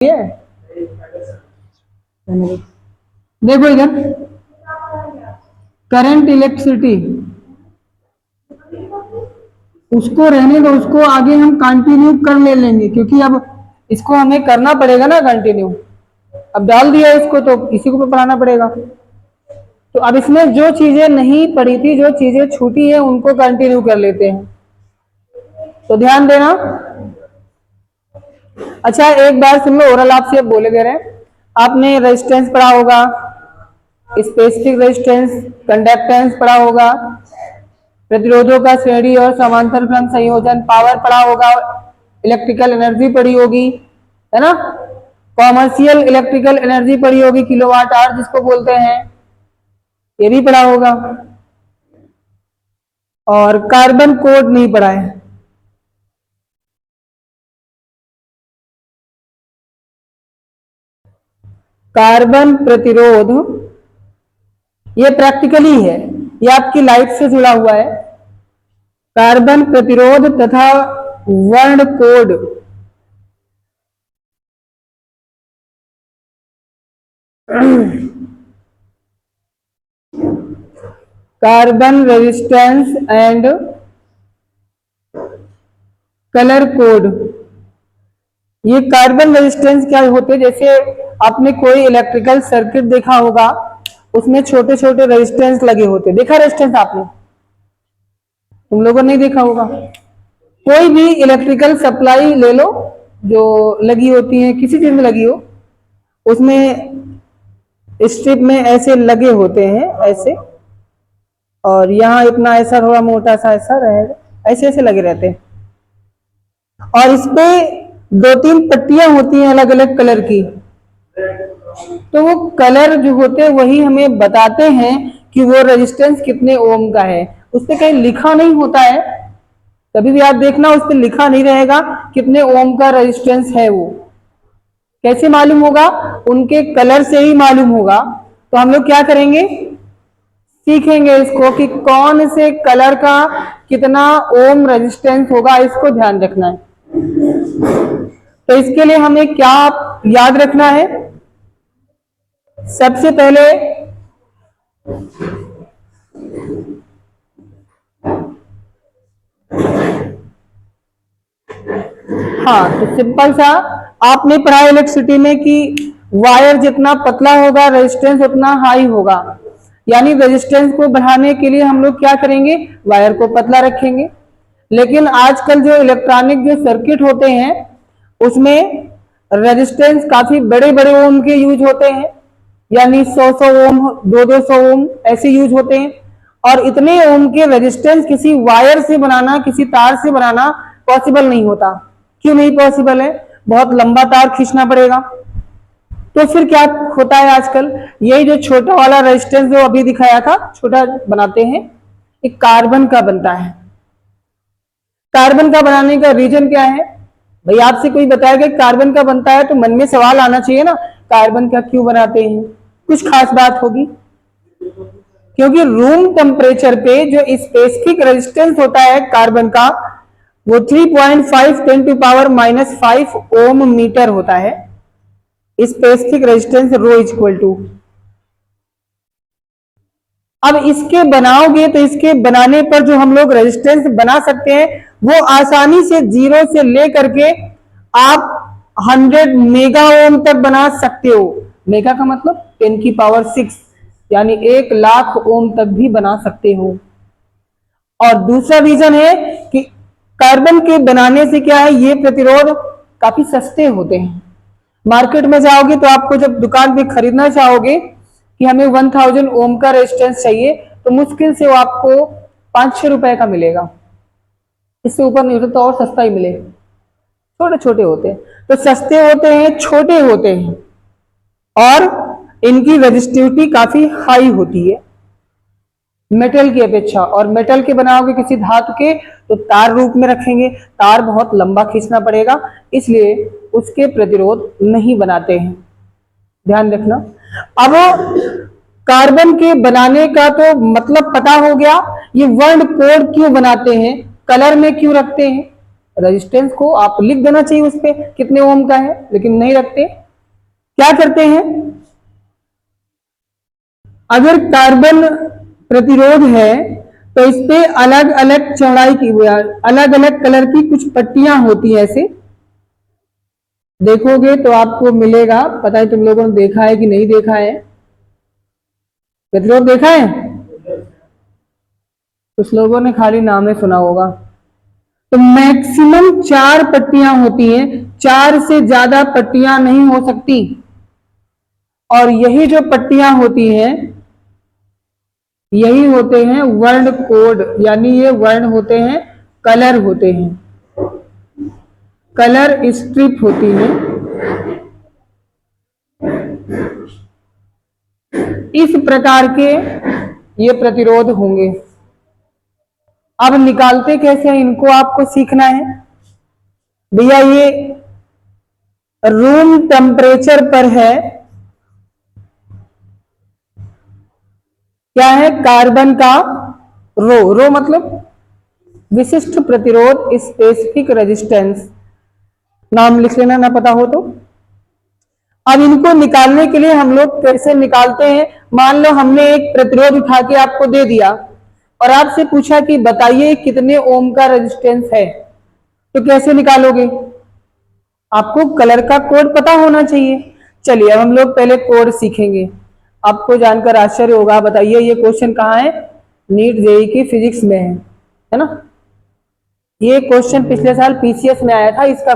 है। देखो इधर करंट इलेक्ट्रिसिटी, उसको रहने दो, उसको आगे हम कंटिन्यू कर ले लेंगे क्योंकि अब इसको हमें करना पड़ेगा ना कंटिन्यू। अब डाल दिया इसको तो इसी को पढ़ाना पड़ेगा। तो अब इसमें जो चीजें नहीं पढ़ी थी, जो चीजें छूटी है, उनको कंटिन्यू कर लेते हैं। तो ध्यान देना। अच्छा एक बार सुन लो, ओरल आपसे बोले दे रहे हैं। आपने रेजिस्टेंस पढ़ा होगा, स्पेसिफिक रेजिस्टेंस, कंडक्टेंस पढ़ा होगा, प्रतिरोधों का श्रेणी और समांतर क्रम संयोजन, पावर पढ़ा होगा, इलेक्ट्रिकल एनर्जी पढ़ी होगी, है ना। कॉमर्शियल इलेक्ट्रिकल एनर्जी पढ़ी होगी, किलोवाट आवर जिसको बोलते हैं, ये भी पढ़ा होगा। और कार्बन कोड नहीं पढ़ा है। कार्बन प्रतिरोध ये प्रैक्टिकली है, ये आपकी लाइफ से जुड़ा हुआ है। कार्बन प्रतिरोध तथा वर्ण code, carbon resistance and colour code. ये कार्बन रेजिस्टेंस क्या होते हैं, जैसे आपने कोई इलेक्ट्रिकल सर्किट देखा होगा, उसमें छोटे छोटे रेजिस्टेंस लगे होते, देखा रेजिस्टेंस आपने? तुम लोगों ने नहीं देखा होगा। कोई भी इलेक्ट्रिकल सप्लाई ले लो जो लगी होती है, किसी चीज में लगी हो, उसमें स्ट्रिप में ऐसे लगे होते हैं ऐसे, और यहाँ इतना ऐसा थोड़ा मोटा सा ऐसा रहेगा, ऐसे ऐसे लगे रहते हैं। और इस पे 2-3 पट्टियां होती हैं अलग अलग कलर की। तो वो कलर जो होते हैं वही हमें बताते हैं कि वो रेजिस्टेंस कितने ओम का है। उस पर कहीं लिखा नहीं होता है, कभी भी आप देखना उस पर लिखा नहीं रहेगा कितने ओम का रेजिस्टेंस है। वो कैसे मालूम होगा? उनके कलर से ही मालूम होगा। तो हम लोग क्या करेंगे, सीखेंगे इसको कि कौन से कलर का कितना ओम रेजिस्टेंस होगा, इसको ध्यान रखना है। तो इसके लिए हमें क्या याद रखना है? सबसे पहले हाँ, तो सिंपल सा आपने पढ़ा इलेक्ट्रिसिटी में कि वायर जितना पतला होगा रेजिस्टेंस उतना हाई होगा। यानी रेजिस्टेंस को बढ़ाने के लिए हम लोग क्या करेंगे, वायर को पतला रखेंगे। लेकिन आजकल जो इलेक्ट्रॉनिक जो सर्किट होते हैं उसमें रेजिस्टेंस काफी बड़े बड़े ओम के यूज होते हैं, यानी 100 ओम, 200 ओम ऐसे यूज होते हैं। और इतने ओम के रेजिस्टेंस किसी वायर से बनाना, किसी तार से बनाना पॉसिबल नहीं होता। क्यों नहीं पॉसिबल है? बहुत लंबा तार खींचना पड़ेगा। तो फिर क्या होता है आजकल, यही जो छोटा वाला रेजिस्टेंस जो अभी दिखाया था, छोटा बनाते हैं, एक कार्बन का बनता है। कार्बन का बनाने का रीजन क्या है भाई? आपसे कोई बताएगा कार्बन का बनता है तो मन में सवाल आना चाहिए ना, कार्बन का क्यों बनाते हैं? कुछ खास बात होगी। क्योंकि रूम टेम्परेचर पे जो स्पेसिफिक रेजिस्टेंस होता है कार्बन का, वो 3.5 10⁻⁻5 ओम मीटर होता है। Specific resistance rho equal to. अब इसके बनाओगे तो इसके बनाने पर जो हम लोग रेजिस्टेंस बना सकते हैं वो आसानी से 0 से लेकर के आप 100 मेगा ओम तक बना सकते हो। मेगा का मतलब 10⁶, यानी 1,00,000 ओम तक भी बना सकते हो। और दूसरा रीजन है कि कार्बन के बनाने से क्या है, ये प्रतिरोध काफी सस्ते होते हैं। मार्केट में जाओगे तो आपको जब दुकान पे खरीदना चाहोगे कि हमें 1000 ओम का रेजिस्टेंस चाहिए, तो मुश्किल से वो आपको 5-6 रुपए का मिलेगा। इससे ऊपर नहीं होता तो और सस्ता ही मिले। छोटे छोटे होते हैं, तो सस्ते होते हैं, छोटे होते हैं, और इनकी रेजिस्टिविटी काफी हाई होती है मेटल की अपेक्षा। और मेटल के बनाओगे किसी धातु के तो तार रूप में रखेंगे, तार बहुत लंबा खींचना पड़ेगा, इसलिए उसके प्रतिरोध नहीं बनाते हैं। ध्यान रखना। अब कार्बन के बनाने का तो मतलब पता हो गया, ये वर्ण कोड क्यों बनाते हैं, कलर में क्यों रखते हैं, रेजिस्टेंस को आप लिख देना चाहिए उस पे कितने ओम का है, लेकिन नहीं रखते। क्या करते हैं, अगर कार्बन प्रतिरोध है तो इस पे अलग अलग चौड़ाई की, अलग अलग कलर की कुछ पट्टियां होती है, ऐसे देखोगे तो आपको मिलेगा। पता है तुम लोगों ने देखा है कि नहीं देखा है, प्रतिरोध देखा है? कुछ लोगों ने खाली नाम में सुना होगा। तो मैक्सिमम 4 पट्टियां होती हैं, 4 से ज्यादा पट्टियां नहीं हो सकती। और यही जो पट्टियां होती हैं यही होते हैं वर्ण कोड, यानी ये वर्ण होते हैं, कलर होते हैं, कलर स्ट्रिप होती है। इस प्रकार के ये प्रतिरोध होंगे। अब निकालते कैसे हैं इनको आपको सीखना है। भैया ये रूम टेम्परेचर पर है, क्या है, कार्बन का रो मतलब विशिष्ट प्रतिरोध, स्पेसिफिक रेजिस्टेंस, नाम लिख लेना ना पता हो तो। अब इनको निकालने के लिए हम लोग कैसे निकालते हैं, मान लो हमने एक प्रतिरोध उठा के आपको दे दिया और आपसे पूछा कि बताइए कितने ओम का रेजिस्टेंस है, तो कैसे निकालोगे? आपको कलर का कोड पता होना चाहिए। चलिए अब हम लोग पहले कोड सीखेंगे। आपको जानकर आश्चर्य होगा, बताइए ये क्वेश्चन कहाँ है, नीट जेईई की फिजिक्स में है ना। ये क्वेश्चन पिछले साल पीसीएस में आया था, इसका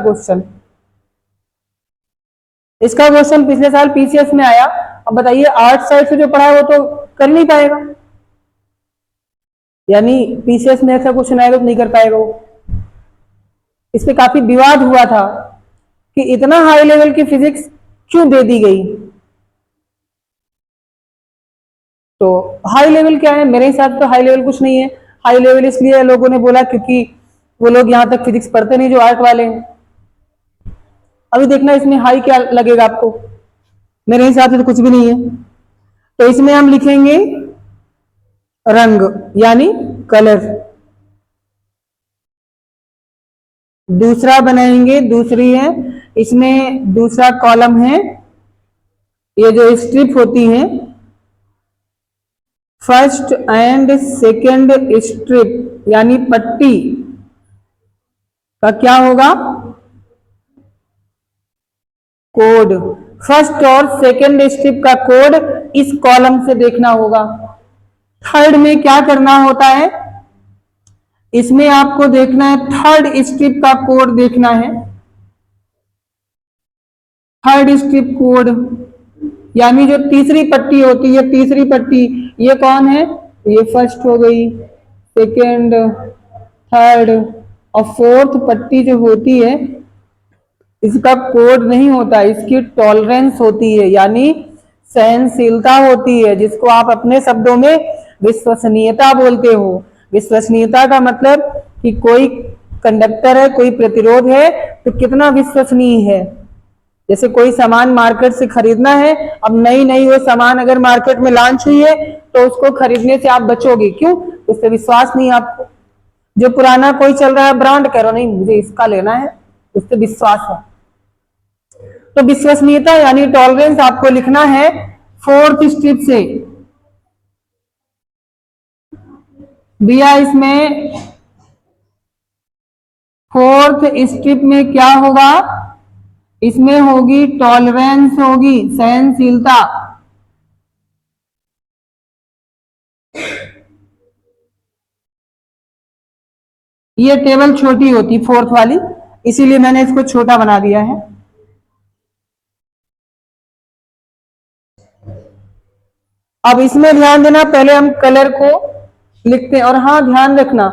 क्वेश्चन पिछले साल पीसीएस में आया। अब बताइए आर्ट साइड से जो पढ़ा है वो तो कर नहीं पाएगा, यानी पीसीएस में ऐसा क्वेश्चन आएगा तो नहीं कर पाएगा वो। इस पे काफी विवाद हुआ था कि इतना हाई लेवल की फिजिक्स क्यों दे दी गई। तो हाई लेवल क्या है, मेरे हिसाब से तो हाई लेवल कुछ नहीं है। हाई लेवल इसलिए लोगों ने बोला क्योंकि वो लोग यहां तक फिजिक्स पढ़ते नहीं जो आर्ट वाले हैं। अभी देखना इसमें हाई क्या लगेगा आपको, मेरे हिसाब से तो कुछ भी नहीं है। तो इसमें हम लिखेंगे रंग यानी कलर, दूसरा बनाएंगे, दूसरी है, इसमें दूसरा कॉलम है, ये जो स्ट्रिप होती है फर्स्ट एंड सेकेंड स्ट्रिप यानी पट्टी का क्या होगा, कोड। फर्स्ट और सेकेंड स्ट्रिप का कोड इस कॉलम से देखना होगा। थर्ड में क्या करना होता है, इसमें आपको देखना है थर्ड स्ट्रिप का कोड देखना है। थर्ड स्ट्रिप कोड यानी जो तीसरी पट्टी होती है, तीसरी पट्टी ये कौन है, ये फर्स्ट हो गई, सेकेंड, थर्ड, और फोर्थ पट्टी जो होती है इसका कोड नहीं होता, इसकी टॉलरेंस होती है यानी सहनशीलता होती है, जिसको आप अपने शब्दों में विश्वसनीयता बोलते हो। विश्वसनीयता का मतलब कि कोई कंडक्टर है, कोई प्रतिरोध है तो कितना विश्वसनीय है। जैसे कोई सामान मार्केट से खरीदना है, अब नई नई वो सामान अगर मार्केट में लॉन्च हुई है तो उसको खरीदने से आप बचोगे, क्यों, उससे विश्वास नहीं है आपको। जो पुराना कोई चल रहा है ब्रांड, कह रहा नहीं मुझे इसका लेना है, उससे विश्वास है। तो विश्वसनीयता यानी टॉलरेंस आपको लिखना है फोर्थ स्ट्रिप से। दिया इसमें फोर्थ स्ट्रिप में क्या होगा, इसमें होगी टॉलरेंस, होगी सहनशीलता। ये टेबल छोटी होती फोर्थ वाली, इसीलिए मैंने इसको छोटा बना दिया है। अब इसमें ध्यान देना, पहले हम कलर को लिखते हैं, और हाँ ध्यान रखना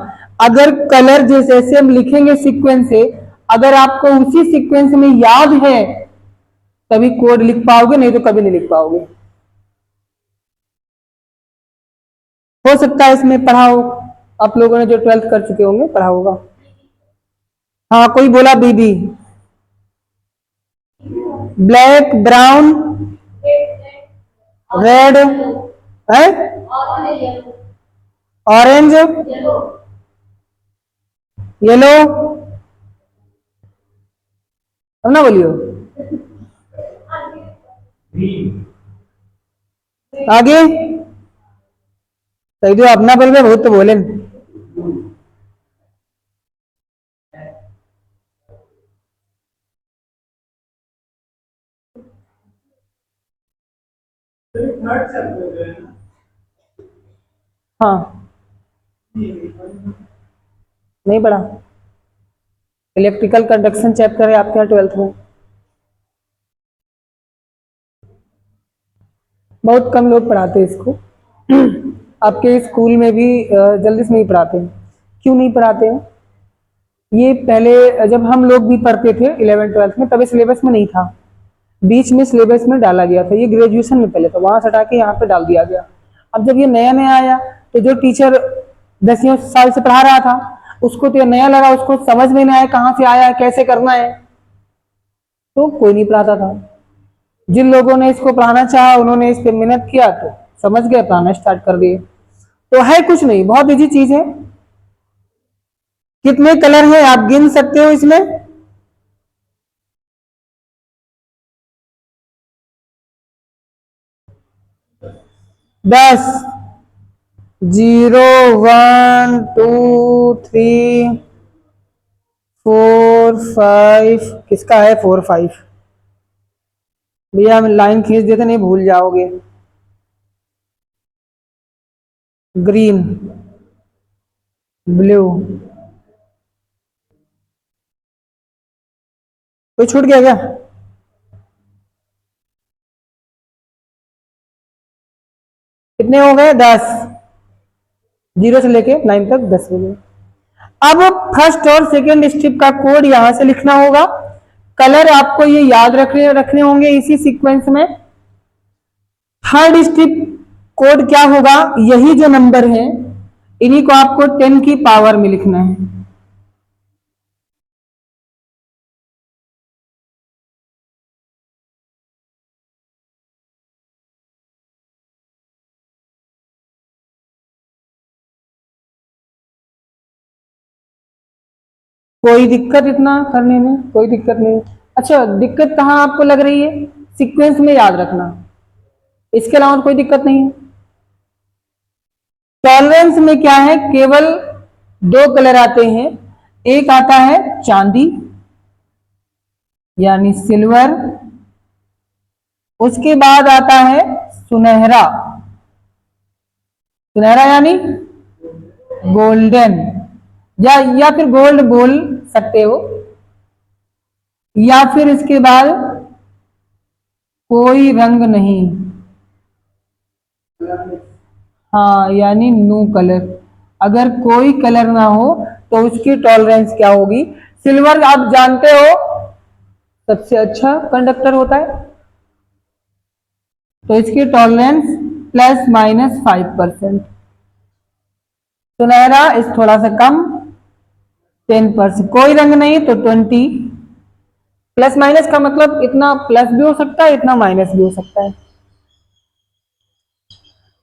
अगर कलर जैसे हम लिखेंगे सीक्वेंस से, अगर आपको उसी सीक्वेंस में याद है तभी कोड लिख पाओगे, नहीं तो कभी नहीं लिख पाओगे। हो सकता है इसमें पढ़ा हो, आप लोगों ने जो 12th कर चुके होंगे पढ़ा होगा। हाँ कोई बोला बीबी, ब्लैक, ब्राउन, रेड है, ऑरेंज, येलो, अब ना बोलियो। आगे कह दो अपना बोल गए बहुत तो बोले। हाँ नहीं पढ़ा। इलेक्ट्रिकल कंडक्शन चैप्टर है आपके यहाँ 12th में। बहुत कम लोग पढ़ाते हैं इसको। आपके स्कूल में भी जल्दी से नहीं पढ़ाते हैं। क्यों नहीं पढ़ाते हैं? ये पहले जब हम लोग भी पढ़ते थे 11th 12th में, तभी सिलेबस में नहीं था, बीच में सिलेबस में डाला गया था। ये ग्रेजुएशन में पहले था, वहां से हटा के यहाँ पे डाल दिया गया। अब जब ये नया नया आया तो जो टीचर 10 साल से पढ़ा रहा था उसको तो ये नया लगा, उसको समझ में नहीं आया कहाँ से आया कैसे करना है, तो कोई नहीं पढ़ाता था। जिन लोगों ने इसको पढ़ाना चाहा उन्होंने इस पर मेहनत किया तो समझ गए, पढ़ाना स्टार्ट कर दिए। तो है कुछ नहीं, बहुत इजी चीज है। कितने कलर हैं आप गिन सकते हो इसमें? 10। 0 1 2 3 4 5। किसका है 4 5? भैया हम लाइन खींच देते नहीं भूल जाओगे। ग्रीन, ब्लू, कोई छूट गया क्या? कितने हो गए? 10। 0 से लेके 9 तक 10 हो गए। अब फर्स्ट और सेकेंड स्ट्रिप का कोड यहां से लिखना होगा। कलर आपको ये याद रखने रखने होंगे इसी सीक्वेंस में। थर्ड स्ट्रिप कोड क्या होगा? यही जो नंबर है इन्हीं को आपको 10 की पावर में लिखना है। कोई दिक्कत इतना करने में? कोई दिक्कत नहीं। अच्छा, दिक्कत कहाँ आपको लग रही है? सीक्वेंस में याद रखना, इसके अलावा कोई दिक्कत नहीं है। टॉलरेंस में क्या है? केवल दो कलर आते हैं। एक आता है चांदी यानी सिल्वर, उसके बाद आता है सुनहरा। सुनहरा यानी गोल्डन, या फिर गोल्ड बोल सकते हो। या फिर इसके बाद कोई रंग नहीं, हाँ यानी नो कलर। अगर कोई कलर ना हो तो उसकी टॉलरेंस क्या होगी? सिल्वर आप जानते हो सबसे अच्छा कंडक्टर होता है, तो इसकी टॉलरेंस ±5%। सुनहरा इस थोड़ा सा कम 10%। कोई रंग नहीं तो 20। प्लस माइनस का मतलब इतना प्लस भी हो सकता है इतना माइनस भी हो सकता है।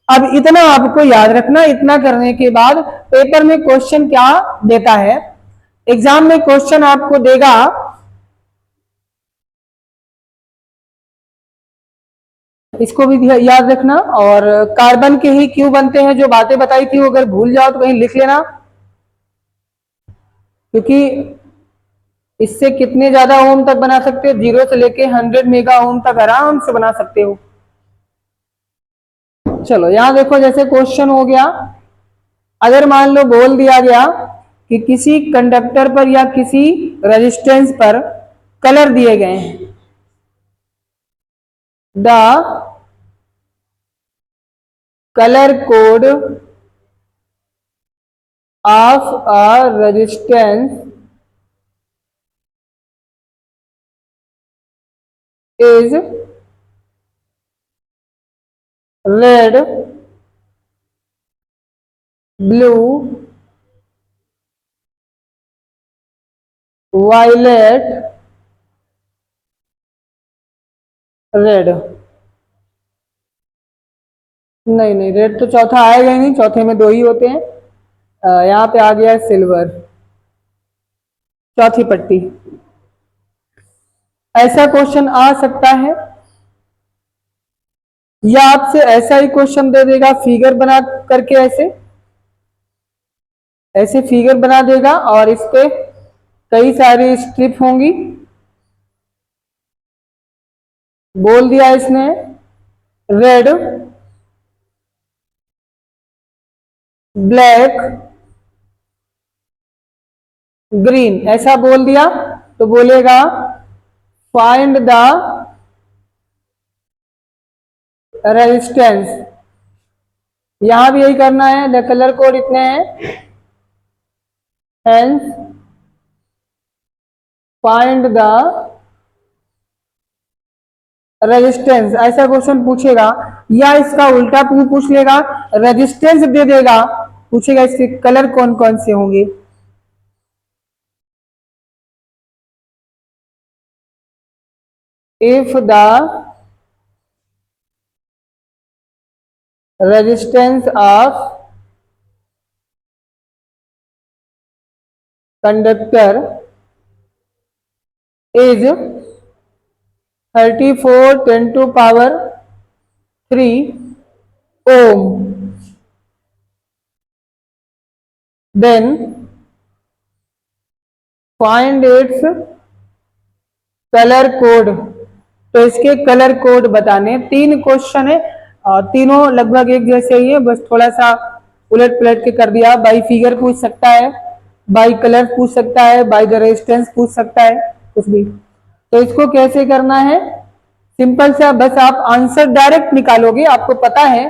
अब इतना आपको याद रखना। इतना करने के बाद पेपर में क्वेश्चन क्या देता है, एग्जाम में क्वेश्चन आपको देगा इसको भी याद रखना। और कार्बन के ही क्यों बनते हैं जो बातें बताई थी वो अगर भूल जाओ तो कहीं लिख लेना, क्योंकि इससे कितने ज्यादा ओम तक बना सकते हो? 0 से लेके 100 मेगा ओम तक आराम से बना सकते हो। चलो यहां देखो, जैसे क्वेश्चन हो गया, अगर मान लो बोल दिया गया कि किसी कंडक्टर पर या किसी रेजिस्टेंस पर कलर दिए गए हैं, the colour code of a resistance is red, blue, violet, red. नहीं नहीं, रेड तो चौथा आएगा ही नहीं, चौथे में दो ही होते हैं। यहाँ पे आ गया है सिल्वर, चौथी पट्टी। ऐसा क्वेश्चन आ सकता है, या आपसे ऐसा ही क्वेश्चन दे देगा फिगर बना करके, ऐसे ऐसे फिगर बना देगा और इस पे कई सारी स्ट्रिप होंगी। बोल दिया इसने रेड, ब्लैक, ग्रीन, ऐसा बोल दिया तो बोलेगा फाइंड द रेजिस्टेंस। यहां भी यही करना है, द कलर कोड इतने हैं, हेंस फाइंड द रेजिस्टेंस। ऐसा क्वेश्चन पूछेगा, या इसका उल्टा पूछ लेगा, रेजिस्टेंस दे देगा, पूछेगा इसके कलर कौन कौन से होंगे। If the resistance of conductor is 34 10 to power 3 ohm, then find its colour code. तो इसके कलर कोड बताने, 3 क्वेश्चन है और तीनों लगभग एक जैसे ही है, बस थोड़ा सा उलट पलट के कर दिया। बाई फिगर पूछ सकता है, बाई कलर पूछ सकता है, बाई द रेजिस्टेंस पूछ सकता है, कुछ भी। तो इसको कैसे करना है, सिंपल सा, बस आप आंसर डायरेक्ट निकालोगे। आपको पता है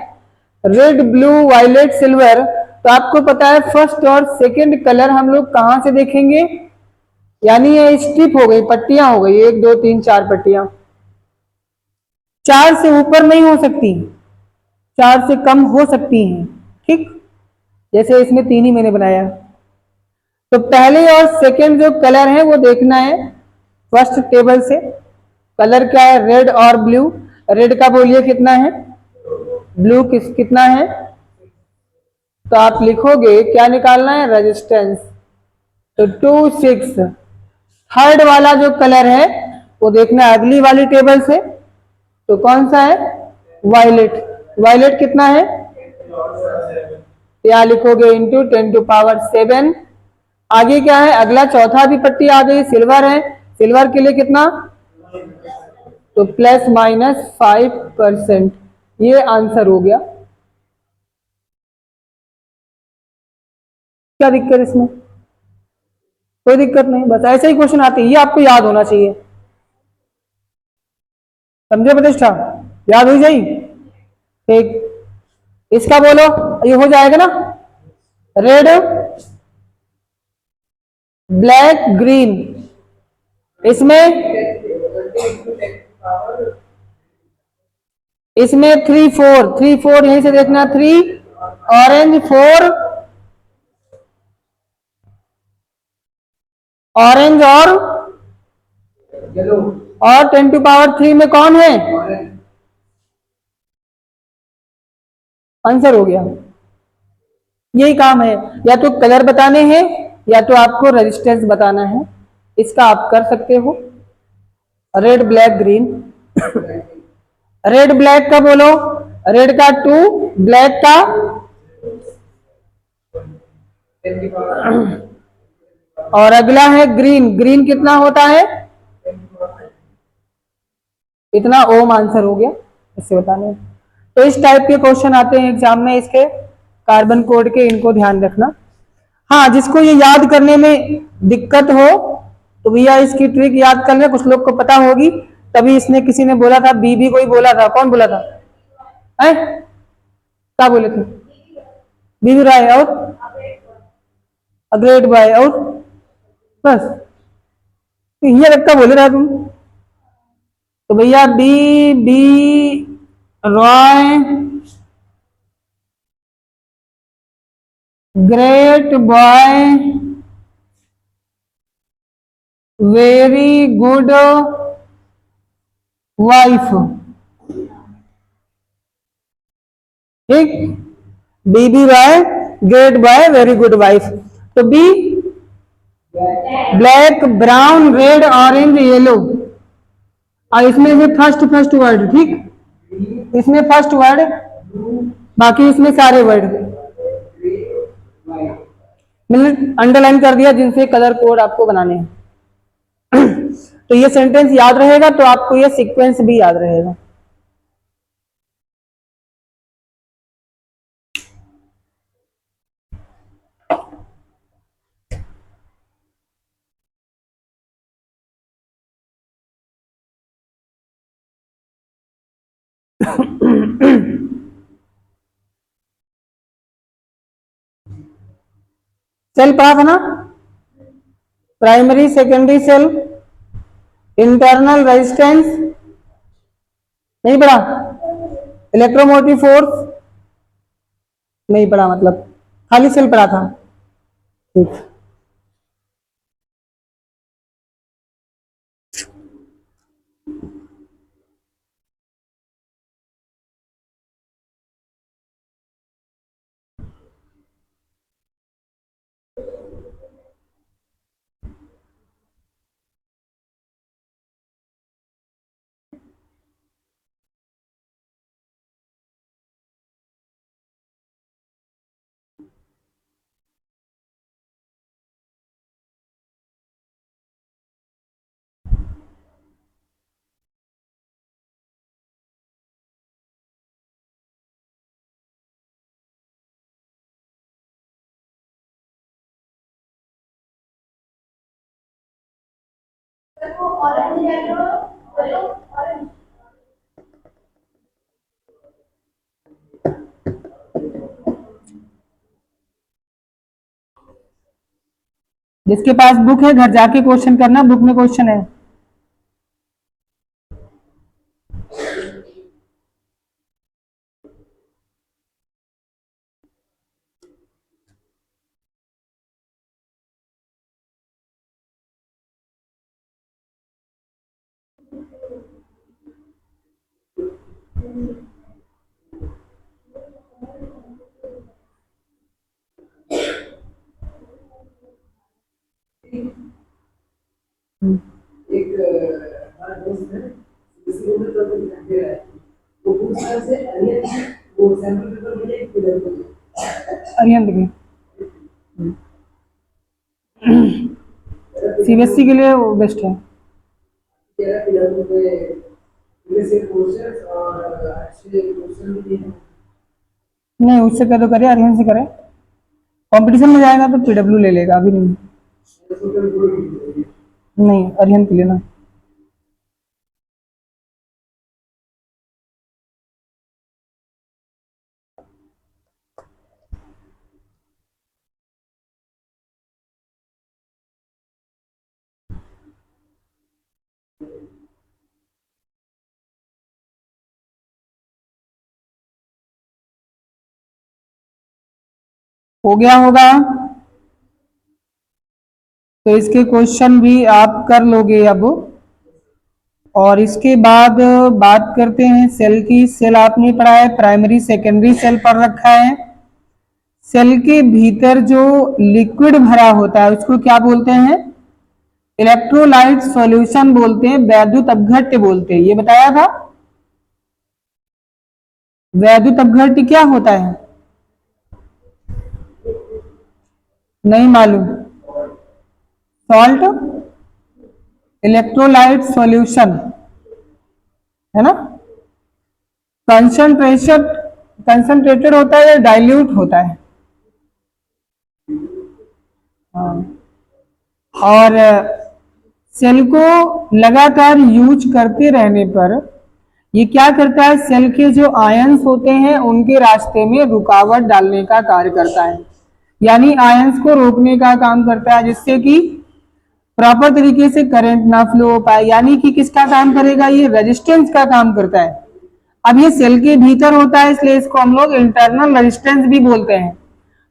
रेड, ब्लू, वायलेट, सिल्वर, तो आपको पता है फर्स्ट और सेकंड कलर हम लोग कहां से देखेंगे, यानी ये स्ट्रिप हो गई, पट्टियां हो गई, 1 2 3 4 पट्टियां, 4 से ऊपर नहीं हो सकती, 4 से कम हो सकती हैं, ठीक। जैसे इसमें 3 ही मैंने बनाया। तो पहले और सेकंड जो कलर है वो देखना है फर्स्ट टेबल से। कलर क्या है, रेड और ब्लू। रेड का बोलिए कितना है, ब्लू कितना है, तो आप लिखोगे क्या निकालना है, रेजिस्टेंस, तो 2 6। थर्ड वाला जो कलर है वो देखना है अगली वाली टेबल से, तो कौन सा है, वायलेट। वायलेट कितना है, यहाँ लिखोगे इंटू 10 to power 7। आगे क्या है, अगला चौथा भी पट्टी आ गई, सिल्वर है, सिल्वर के लिए कितना, तो ±5%। ये आंसर हो गया। क्या दिक्कत इसमें, कोई दिक्कत नहीं, बस ऐसे ही क्वेश्चन आते हैं, ये आपको याद होना चाहिए, समझे प्रतिष्ठा, याद हो जाए, ठीक। इसका बोलो, ये हो जाएगा ना, रेड, ब्लैक, ग्रीन। इसमें 3 4 3 4 यहीं से देखना, 3 ऑरेंज, 4 ऑरेंज और 10 to power 3 में कौन है, आंसर हो गया। यही काम है, या तो कलर बताने हैं या तो आपको रेजिस्टेंस बताना है, इसका आप कर सकते हो। Red, black, green. Red black का बोलो, रेड का 2, ब्लैक का, और अगला है ग्रीन। ग्रीन कितना होता है, इतना ओम, आंसर हो गया, इससे बताने। तो इस टाइप के क्वेश्चन आते हैं एग्जाम में, इसके कार्बन कोड के, इनको ध्यान रखना। हाँ, जिसको ये याद करने में दिक्कत हो तो भैया इसकी ट्रिक याद कर ले, कुछ लोग को पता होगी। तभी इसने, किसी ने बोला था, बीबी कोई बोला था, कौन बोला था, है क्या बोले थे, बीबी राय और ग्रेट बॉय, और बस ये रखता बोले रहा तुम। तो भैया B B Roy, great boy, very good wife, ठीक। B B Roy, great boy, very good wife. तो B black, brown, red, orange, yellow, और इसमें से फर्स्ट फर्स्ट वर्ड, ठीक, इसमें फर्स्ट वर्ड, बाकी इसमें सारे वर्ड मैंने अंडरलाइन कर दिया जिनसे कलर कोड आपको बनाने हैं। तो ये सेंटेंस याद रहेगा तो आपको ये सीक्वेंस भी याद रहेगा। सेल पढ़ा था ना, primary secondary cell, internal resistance नहीं पढ़ा, इलेक्ट्रोमोटिव फोर्स नहीं पढ़ा, मतलब खाली सेल पढ़ा था, ठीक। जिसके पास बुक है घर जाके क्वेश्चन करना, बुक में क्वेश्चन है। एक हमारा दोस्त है, किसी को तो दे रहा है, वो पूछ रहा है अरियन, वो सैंपल पेपर मिले किधर को, अरियन देखिए सीबीएसई के लिए वो बेस्ट है। तेरा किधर को से कोर्सेज और अच्छे क्वेश्चन भी दिए, नहीं उससे क्या तो करे, अरियन से करे, कंपटीशन में जाएगा तो पीडब्ल्यू ले लेगा, अभी नहीं, नहीं अरिहंत के लिए ना। हो गया होगा तो इसके क्वेश्चन भी आप कर लोगे अब। और इसके बाद बात करते हैं सेल की। सेल आपने पढ़ा है, प्राइमरी सेकेंडरी सेल पढ़ रखा है। सेल के भीतर जो लिक्विड भरा होता है उसको क्या बोलते हैं? इलेक्ट्रोलाइट सॉल्यूशन बोलते हैं, वैद्युत अपघट्य बोलते हैं, ये बताया था। वैद्युत अपघट्य क्या होता है? नहीं मालूम? सॉल्ट इलेक्ट्रोलाइट सॉल्यूशन है ना। कंसंट्रेशन कंसंट्रेटेड होता है या डाइल्यूट होता है? हाँ। और सेल को लगातार यूज करते रहने पर ये क्या करता है? सेल के जो आयंस होते हैं उनके रास्ते में रुकावट डालने का कार्य करता है, यानी आयंस को रोकने का काम करता है, जिससे कि प्रॉपर तरीके से करंट ना फ्लो हो पाए। यानी कि किसका काम करेगा? ये रेजिस्टेंस का काम करता है। अब ये सेल के भीतर होता है इसलिए इसको हम लोग इंटरनल रेजिस्टेंस भी बोलते हैं।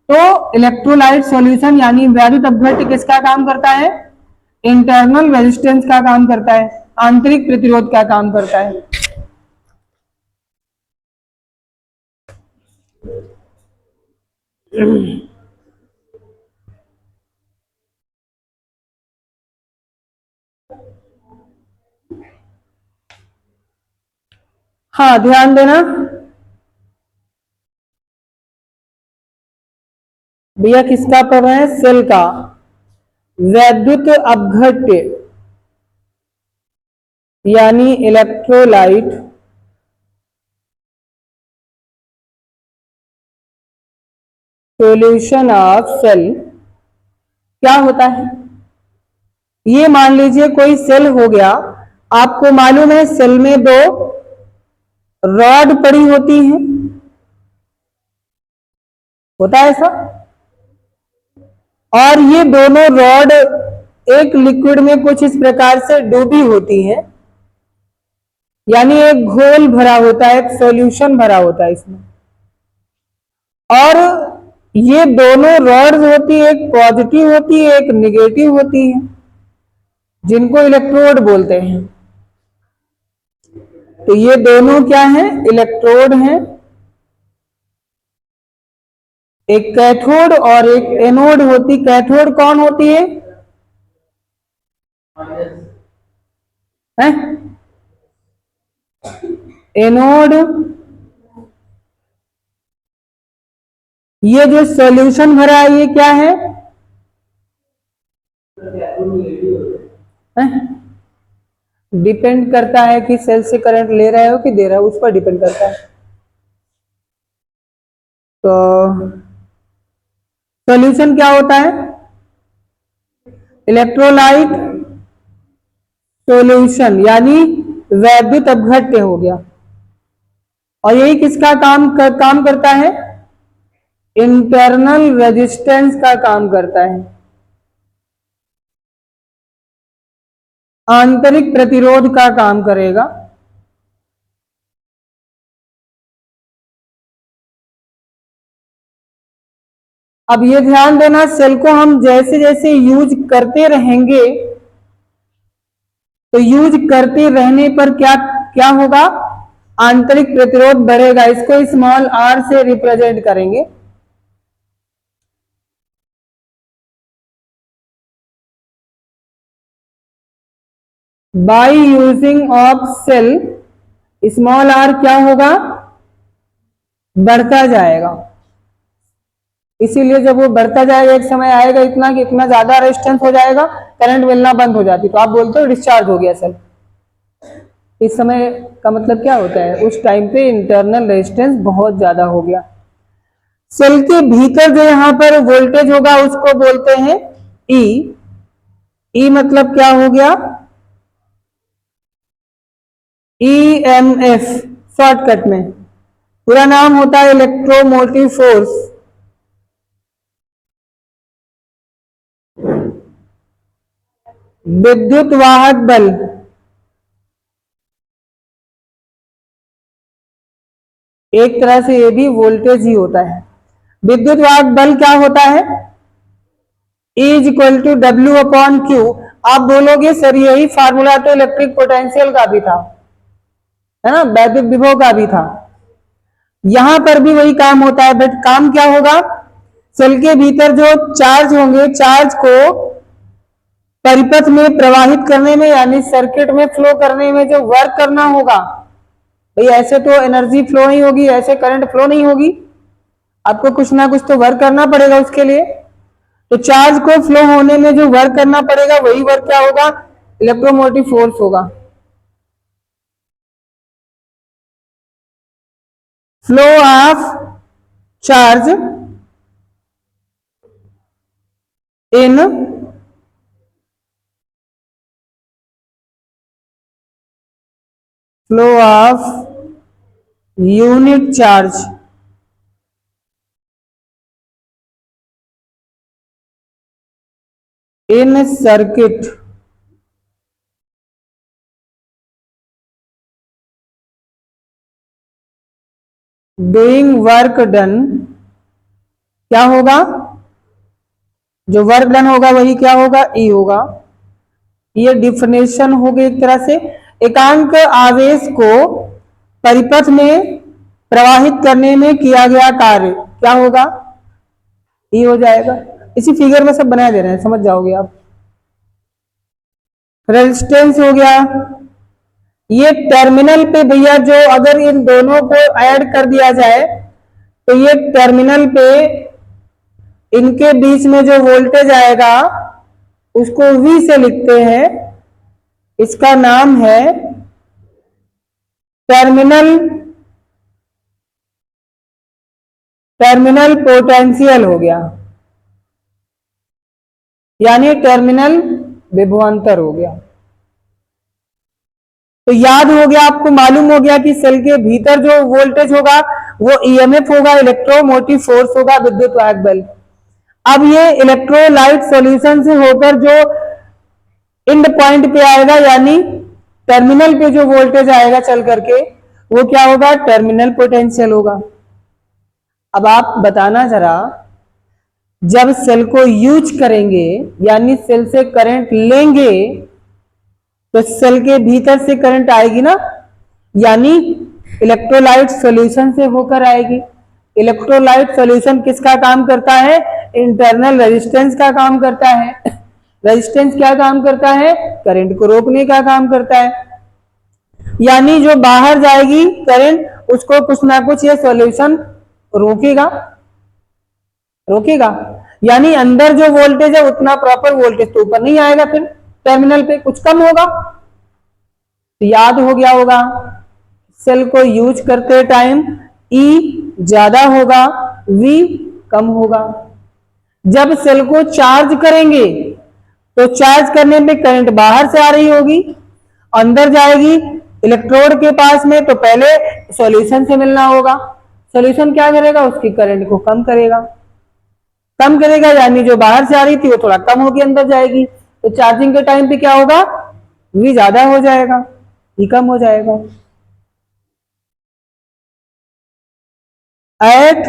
तो इलेक्ट्रोलाइट सॉल्यूशन यानी वैद्युत अपघट्य किसका काम करता है? इंटरनल रेजिस्टेंस का काम करता है, आंतरिक प्रतिरोध का काम करता है। हाँ ध्यान देना भैया, किसका पढ़ रहे हैं? सेल का वैद्युत अपघट्य यानी इलेक्ट्रोलाइट सॉल्यूशन ऑफ सेल क्या होता है? ये मान लीजिए कोई सेल हो गया, आपको मालूम है सेल में दो रॉड पड़ी होती हैं, होता है ऐसा, और ये दोनों रॉड एक लिक्विड में कुछ इस प्रकार से डूबी होती है, यानी एक घोल भरा होता है, एक सॉल्यूशन भरा होता है इसमें, और ये दोनों रॉड्स होती है, एक पॉजिटिव होती है एक निगेटिव होती है, जिनको इलेक्ट्रोड बोलते हैं। तो ये दोनों क्या हैं? इलेक्ट्रोड हैं, एक कैथोड और एक एनोड होती। कैथोड कौन होती है? एनोड ये जो सॉल्यूशन भरा है ये क्या है? डिपेंड करता है कि सेल से करंट ले रहे हो कि दे रहे हो, उस पर डिपेंड करता है। तो सॉल्यूशन क्या होता है? इलेक्ट्रोलाइट सॉल्यूशन यानी वैद्युत अपघट्य हो गया। और यही किसका काम करता है? इंटरनल रेजिस्टेंस का काम करता है, आंतरिक प्रतिरोध का काम करेगा। अब ये ध्यान देना, सेल को हम जैसे जैसे यूज करते रहेंगे तो यूज करते रहने पर क्या क्या होगा? आंतरिक प्रतिरोध बढ़ेगा। इसको स्मॉल आर से रिप्रेजेंट करेंगे। By using of cell small R क्या होगा? बढ़ता जाएगा। इसीलिए जब वो बढ़ता जाएगा एक समय आएगा इतना कि इतना ज्यादा रेजिस्टेंस हो जाएगा, करंट मिलना बंद हो जाती, तो आप बोलते हो डिस्चार्ज हो गया सेल। इस समय का मतलब क्या होता है? उस टाइम पे इंटरनल रेजिस्टेंस बहुत ज्यादा हो गया। सेल के भीतर जो यहाँ पर वोल्टेज होगा उसको बोलते हैं ई। ई मतलब क्या हो गया? ईएमएफ शॉर्टकट में। पूरा नाम होता है इलेक्ट्रोमोटिव फोर्स। विद्युत वाहक बल एक तरह से ये भी वोल्टेज ही होता है। विद्युत वाहक बल क्या होता है? E is equal to W upon Q. आप बोलोगे सर यही फार्मूला तो इलेक्ट्रिक पोटेंशियल का भी था, है ना, वैद्युत विभव का भी था। यहां पर भी वही काम होता है, बट काम क्या होगा? सेल के भीतर जो चार्ज होंगे, चार्ज को परिपथ में प्रवाहित करने में यानी सर्किट में फ्लो करने में जो वर्क करना होगा, भाई ऐसे तो एनर्जी फ्लो नहीं होगी, ऐसे करंट फ्लो नहीं होगी, आपको कुछ ना कुछ तो वर्क करना पड़ेगा उसके लिए। तो चार्ज को फ्लो होने में जो वर्क करना पड़ेगा वही वर्क क्या होगा? इलेक्ट्रोमोटिव फोर्स होगा। Flow of charge in flow of unit charge in circuit doing work done क्या होगा? जो वर्क डन होगा वही क्या होगा? ई होगा। ये डिफिनेशन हो गई एक तरह से। एकांक आवेश को परिपथ में प्रवाहित करने में किया गया कार्य क्या होगा? ई हो जाएगा। इसी फिगर में सब बना दे रहे हैं, समझ जाओगे आप। रेजिस्टेंस हो गया, ये टर्मिनल पे भैया जो अगर इन दोनों को ऐड कर दिया जाए तो ये टर्मिनल पे इनके बीच में जो वोल्टेज आएगा उसको V से लिखते हैं। इसका नाम है टर्मिनल पोटेंशियल हो गया, यानी टर्मिनल विभवांतर हो गया। तो याद हो गया, आपको मालूम हो गया कि सेल के भीतर जो वोल्टेज होगा वो ईएमएफ होगा, इलेक्ट्रोमोटिव फोर्स होगा, विद्युत वाहक बल। अब ये इलेक्ट्रोलाइट सॉल्यूशन से होकर जो एंड पॉइंट पे आएगा, यानी टर्मिनल पे जो वोल्टेज आएगा चल करके, वो क्या होगा? टर्मिनल पोटेंशियल होगा। अब आप बताना जरा, जब सेल को यूज करेंगे यानी सेल से करंट लेंगे तो सेल के भीतर से करंट आएगी ना, यानी इलेक्ट्रोलाइट सॉल्यूशन से होकर आएगी। इलेक्ट्रोलाइट सॉल्यूशन किसका काम करता है? इंटरनल रेजिस्टेंस का काम करता है। रेजिस्टेंस क्या काम करता है? करंट को रोकने का काम करता है। यानी जो बाहर जाएगी करंट, उसको कुछ ना कुछ ये सॉल्यूशन रोकेगा। यानी अंदर जो वोल्टेज है उतना प्रॉपर वोल्टेज तो ऊपर नहीं आएगा, फिर टर्मिनल पे कुछ कम होगा। तो याद हो गया होगा, सेल को यूज करते टाइम E ज्यादा होगा, V कम होगा। जब सेल को चार्ज करेंगे तो चार्ज करने में करंट बाहर से आ रही होगी, अंदर जाएगी इलेक्ट्रोड के पास में, तो पहले सॉल्यूशन से मिलना होगा। सॉल्यूशन क्या करेगा? उसकी करंट को कम करेगा, यानी जो बाहर से आ रही थी वो थोड़ा कम होगी, अंदर जाएगी। तो चार्जिंग के टाइम पे क्या होगा? V ज्यादा हो जाएगा, E कम हो जाएगा। एट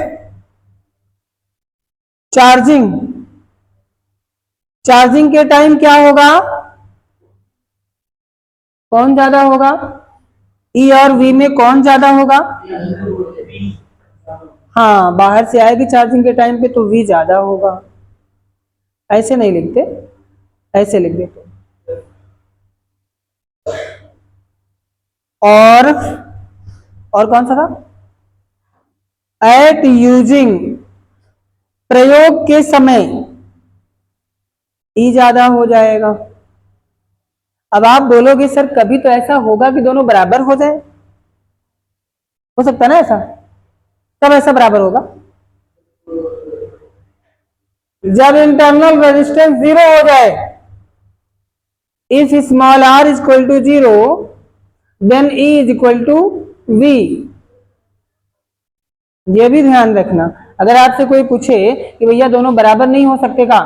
चार्जिंग के टाइम क्या होगा? कौन ज्यादा होगा? E और V में कौन ज्यादा होगा? हाँ, बाहर से आएगी चार्जिंग के टाइम पे तो V ज्यादा होगा। ऐसे नहीं लिखते, ऐसे लिख देते। और कौन सा था? एट यूजिंग, प्रयोग के समय E ज्यादा हो जाएगा। अब आप बोलोगे सर कभी तो ऐसा होगा कि दोनों बराबर हो जाए, हो सकता है ना ऐसा? कब ऐसा बराबर होगा? जब इंटरनल रेजिस्टेंस 0 हो जाए। If small r is equal to 0 then E is equal to V। ये भी ध्यान रखना, अगर आपसे कोई पूछे कि भैया दोनों बराबर नहीं हो सकते का,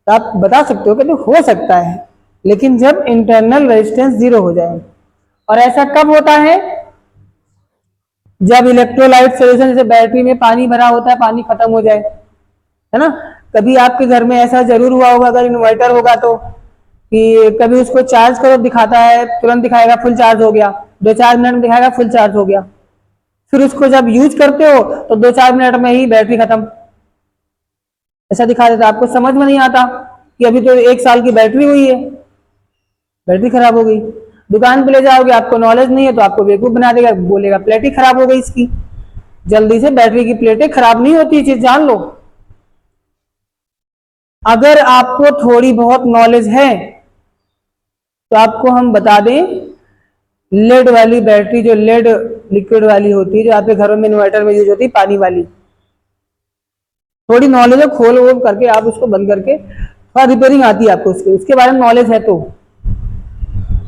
तो आप बता सकते हो कि तो हो सकता है, लेकिन जब इंटरनल रेजिस्टेंस 0 हो जाए। और ऐसा कब होता है? जब इलेक्ट्रोलाइट सॉल्यूशन, जैसे बैटरी में पानी भरा होता है, पानी खत्म हो जाए, है ना? कभी आपके घर में ऐसा जरूर हुआ होगा, अगर इन्वर्टर होगा तो, कि कभी उसको चार्ज करो, दिखाता है तुरंत दिखाएगा फुल चार्ज हो गया, 2-4 मिनट में दिखाएगा फुल चार्ज हो गया, फिर उसको जब यूज करते हो तो 2-4 मिनट में ही बैटरी खत्म, ऐसा दिखा देता। आपको समझ में नहीं आता कि अभी तो 1 साल की बैटरी हुई है, बैटरी खराब हो गई। दुकान पे ले जाओगे, आपको नॉलेज नहीं है तो आपको बेवकूफ बना देगा, बोलेगा प्लेट ही खराब हो गई इसकी। जल्दी से बैटरी की प्लेटें खराब नहीं होती, चीज जान लो। अगर आपको थोड़ी बहुत नॉलेज है तो आपको हम बता दें, लेड वाली बैटरी, जो लेड लिक्विड वाली होती है, जो आपके घरों में इन्वर्टर में यूज होती है, पानी वाली, थोड़ी नॉलेज है, खोल वोल करके आप उसको बंद करके, थोड़ा रिपेयरिंग आती है आपको, उसके बारे में नॉलेज है तो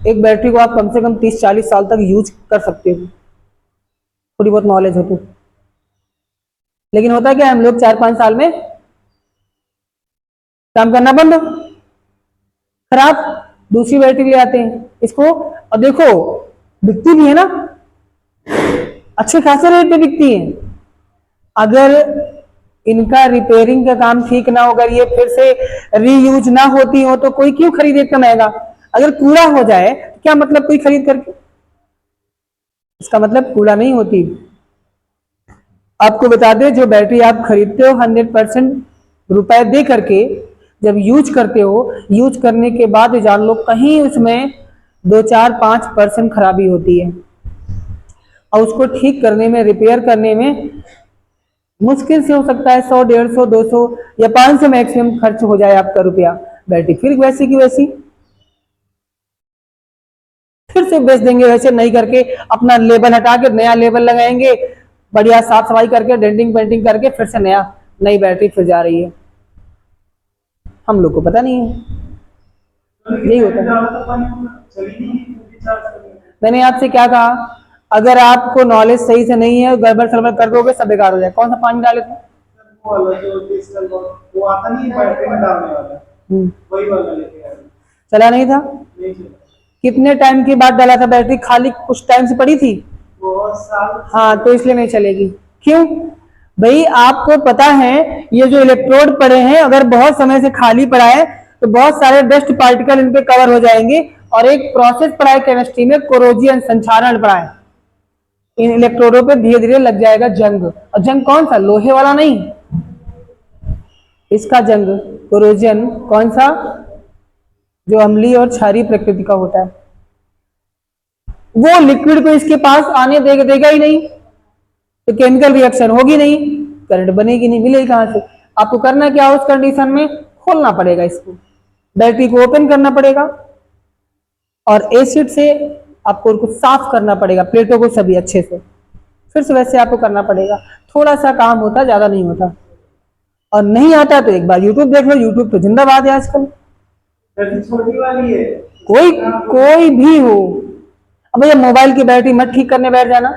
एक बैटरी को आप कम से कम 30-40 साल तक यूज कर सकते हो, थोड़ी बहुत नॉलेज हो तो। लेकिन होता क्या, हम लोग 4-5 साल में काम करना बंद, खराब, दूसरी बैटरी ले आते हैं इसको। और देखो बिकती भी है ना, अच्छे खासे रेट पे बिकती है। अगर इनका रिपेयरिंग का काम ठीक ना हो, अगर ये फिर से रीयूज ना होती हो तो कोई क्यों खरीदे इतना महंगा? अगर कूड़ा हो जाए क्या मतलब कोई खरीद करके? इसका मतलब कूड़ा नहीं होती। आपको बता दें, जो बैटरी आप खरीदते हो 100% रुपए दे करके, जब यूज करते हो, यूज करने के बाद जान लो कहीं उसमें 2-4-5% खराबी होती है, और उसको ठीक करने में, रिपेयर करने में मुश्किल से हो सकता है 100, 150, 200 या 500 मैक्सिमम खर्च हो जाए आपका रुपया। बैटरी फिर वैसी की वैसी फिर से बेच देंगे, वैसे नहीं करके अपना लेबल हटा के नया लेबल लगाएंगे, बढ़िया साफ सफाई करके डेंटिंग पेंटिंग करके फिर से नई बैटरी फिर जा रही है। हम लोग को पता नहीं है, यही होता है। मैंने आपसे क्या कहा, अगर आपको नॉलेज सही से नहीं है, गड़बड़ सड़बड़ कर दोगे सब बेकार हो जाए। कौन सा पानी डाले थे? वो आता नहीं बैटरी में डालने वाला, वही वाला लेके आए। चला नहीं था? नहीं चला। कितने टाइम के बाद डाला था बैटरी? खाली कुछ टाइम से पड़ी थी, बहुत साल। हाँ, तो इसलिए नहीं चलेगी। क्यों भाई? आपको पता है ये जो इलेक्ट्रोड पड़े हैं, अगर बहुत समय से खाली पड़ा है तो बहुत सारे डस्ट पार्टिकल इन पे कवर हो जाएंगे, और एक प्रोसेस पड़ा है केमिस्ट्री में, कोरोजन, संक्षारण पड़ा है। इन इलेक्ट्रोडों पे धीरे धीरे लग जाएगा जंग, और जंग कौन सा? लोहे वाला नहीं, इसका जंग कोरोजन। कौन सा? जो अम्लीय और क्षारीय प्रकृति का होता है। वो लिक्विड को इसके पास आने देगा ही नहीं, तो केमिकल रिएक्शन होगी नहीं, करंट बनेगी नहीं, मिलेगी कहां से? आपको करना क्या उस कंडीशन में? खोलना पड़ेगा इसको, बैटरी को ओपन करना पड़ेगा, और एसिड से आपको उनको साफ करना पड़ेगा, प्लेटों को सभी अच्छे से, फिर से वैसे आपको करना पड़ेगा। थोड़ा सा काम होता, ज्यादा नहीं होता। और नहीं आता तो एक बार यूट्यूब देख लो, यूट्यूब तो जिंदाबाद है आजकल। छोटी वाली है, कोई भी हो। अब भैया मोबाइल की बैटरी मत ठीक करने बैठ जाना,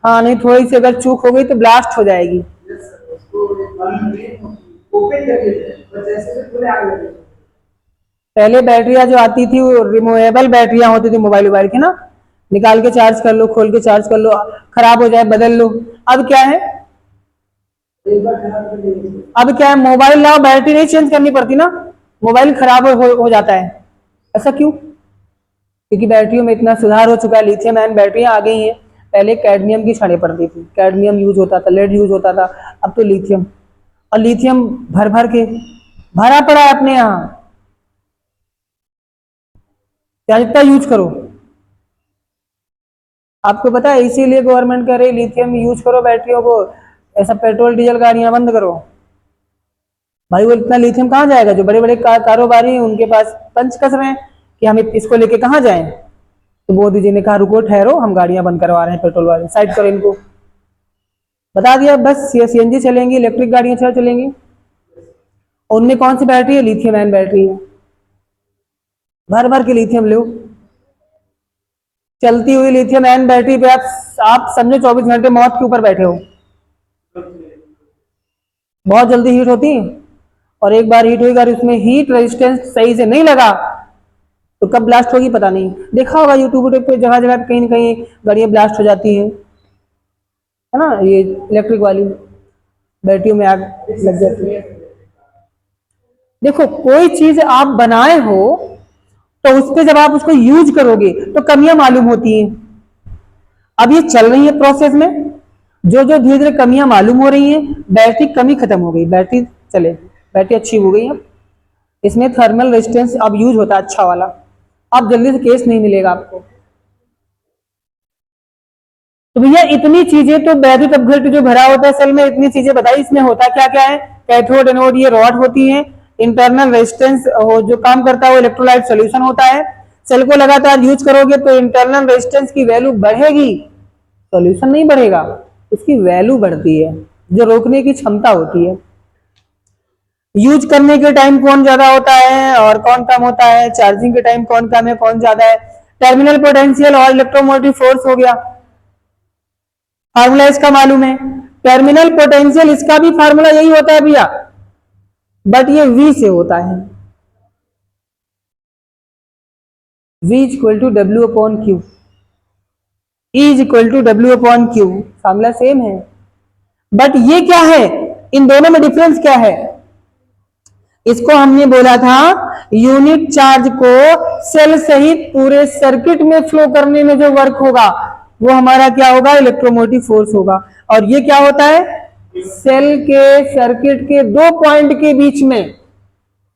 हाँ, नहीं थोड़ी सी अगर चूक हो गई तो ब्लास्ट हो जाएगी। पहले बैटरियां जो आती थी वो रिमूवेबल बैटरियां होती थी, मोबाइल की ना, निकाल के चार्ज कर लो, खोल के चार्ज कर लो, खराब हो जाए बदल लो। अब क्या है? मोबाइल लाओ, बैटरी नहीं चेंज करनी पड़ती ना, मोबाइल खराब हो जाता है। ऐसा क्यों? क्योंकि बैटरियों में इतना सुधार हो चुका है, लिथियम आयन बैटरियां आ गई हैं। पहले कैडमियम की छड़ें पड़ती थी, कैडमियम यूज होता था, लेड यूज होता था, अब तो लिथियम। और लिथियम भर भर के भरा पड़ा है अपने यहाँ, क्या जितना यूज करो। आपको पता है इसीलिए गवर्नमेंट कह रही लिथियम यूज करो बैटरियों को, ऐसा पेट्रोल डीजल गाड़ियां बंद करो। भाई वो इतना लिथियम कहाँ जाएगा? जो बड़े बड़े कारोबारी हैं उनके पास पंच कस रहे हैं कि हम इसको लेके कहाँ जाएं। तो मोदी जी ने कहा रुको, ठहरो, हम गाड़ियां बंद करवा रहे हैं, पेट्रोल वाले साइड करो इनको। बता दिया, बस सीएनजी चलेंगी, इलेक्ट्रिक गाड़ियां चलेंगी। उनमें कौन सी बैटरी है? लिथियम आयन बैटरी है। भर भर के लिथियम लो, चलती हुई लिथियम आयन बैटरी पे आप समझो 24 घंटे मौत के ऊपर बैठे हो। बहुत जल्दी हीट होती है, और एक बार हीट हुई, अगर उसमें हीट रेजिस्टेंस सही से नहीं लगा तो कब ब्लास्ट होगी पता नहीं। देखा होगा यूट्यूब पे जगह जगह कहीं न कहीं गाड़ियां ब्लास्ट हो जाती हैं, है ना, ये इलेक्ट्रिक वाली बैटरियों में आग लग जाती है। देखो, कोई चीज आप बनाए हो तो उस पर जब आप उसको यूज करोगे तो कमियां मालूम होती हैं। अब ये चल रही है प्रोसेस में, जो जो धीरे धीरे कमियां मालूम हो रही हैं, बैटरी कमी खत्म हो गई, बैटरी चले, बैटरी अच्छी हो गई है। इसमें थर्मल रेजिस्टेंस अब यूज होता है अच्छा वाला, अब जल्दी से केस नहीं मिलेगा आपको। तो भैया इतनी चीजें तो बैटरी टपघट जो भरा होता है सेल में, इतनी चीजें बताई, इसमें होता क्या क्या है? कैथोड एनोड ये रॉड होती है, इंटरनल रेजिस्टेंस जो काम करता है वो इलेक्ट्रोलाइट सोल्यूशन होता है। सेल को लगातार यूज करोगे तो इंटरनल रेजिस्टेंस की वैल्यू बढ़ेगी, सोल्यूशन नहीं बढ़ेगा, इसकी वैल्यू बढ़ती है, जो रोकने की क्षमता होती है। यूज करने के टाइम कौन ज्यादा होता है और कौन कम होता है, चार्जिंग के टाइम कौन कम है कौन ज्यादा है। टर्मिनल पोटेंशियल और इलेक्ट्रोमोटिव फोर्स हो गया, फार्मूला इसका मालूम है। टर्मिनल पोटेंशियल इसका भी फार्मूला यही होता है भैया, बट ये V से होता है, V equal to W upon Q, E equal to W upon Q, formula same है। बट ये क्या है, इन दोनों में डिफरेंस क्या है? इसको हमने बोला था यूनिट चार्ज को सेल सहित पूरे सर्किट में फ्लो करने में जो वर्क होगा वो हमारा क्या होगा? इलेक्ट्रोमोटिव फोर्स होगा। और ये क्या होता है? सेल के सर्किट के 2 पॉइंट के बीच में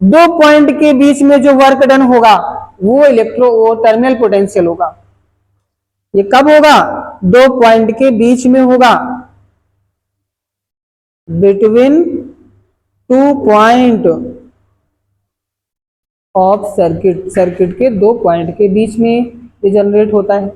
दो पॉइंट के बीच में जो वर्क डन होगा वो टर्मिनल पोटेंशियल होगा। ये कब होगा? दो पॉइंट के बीच में होगा, between two point of circuit, circuit के दो पॉइंट के बीच में ये जनरेट होता है।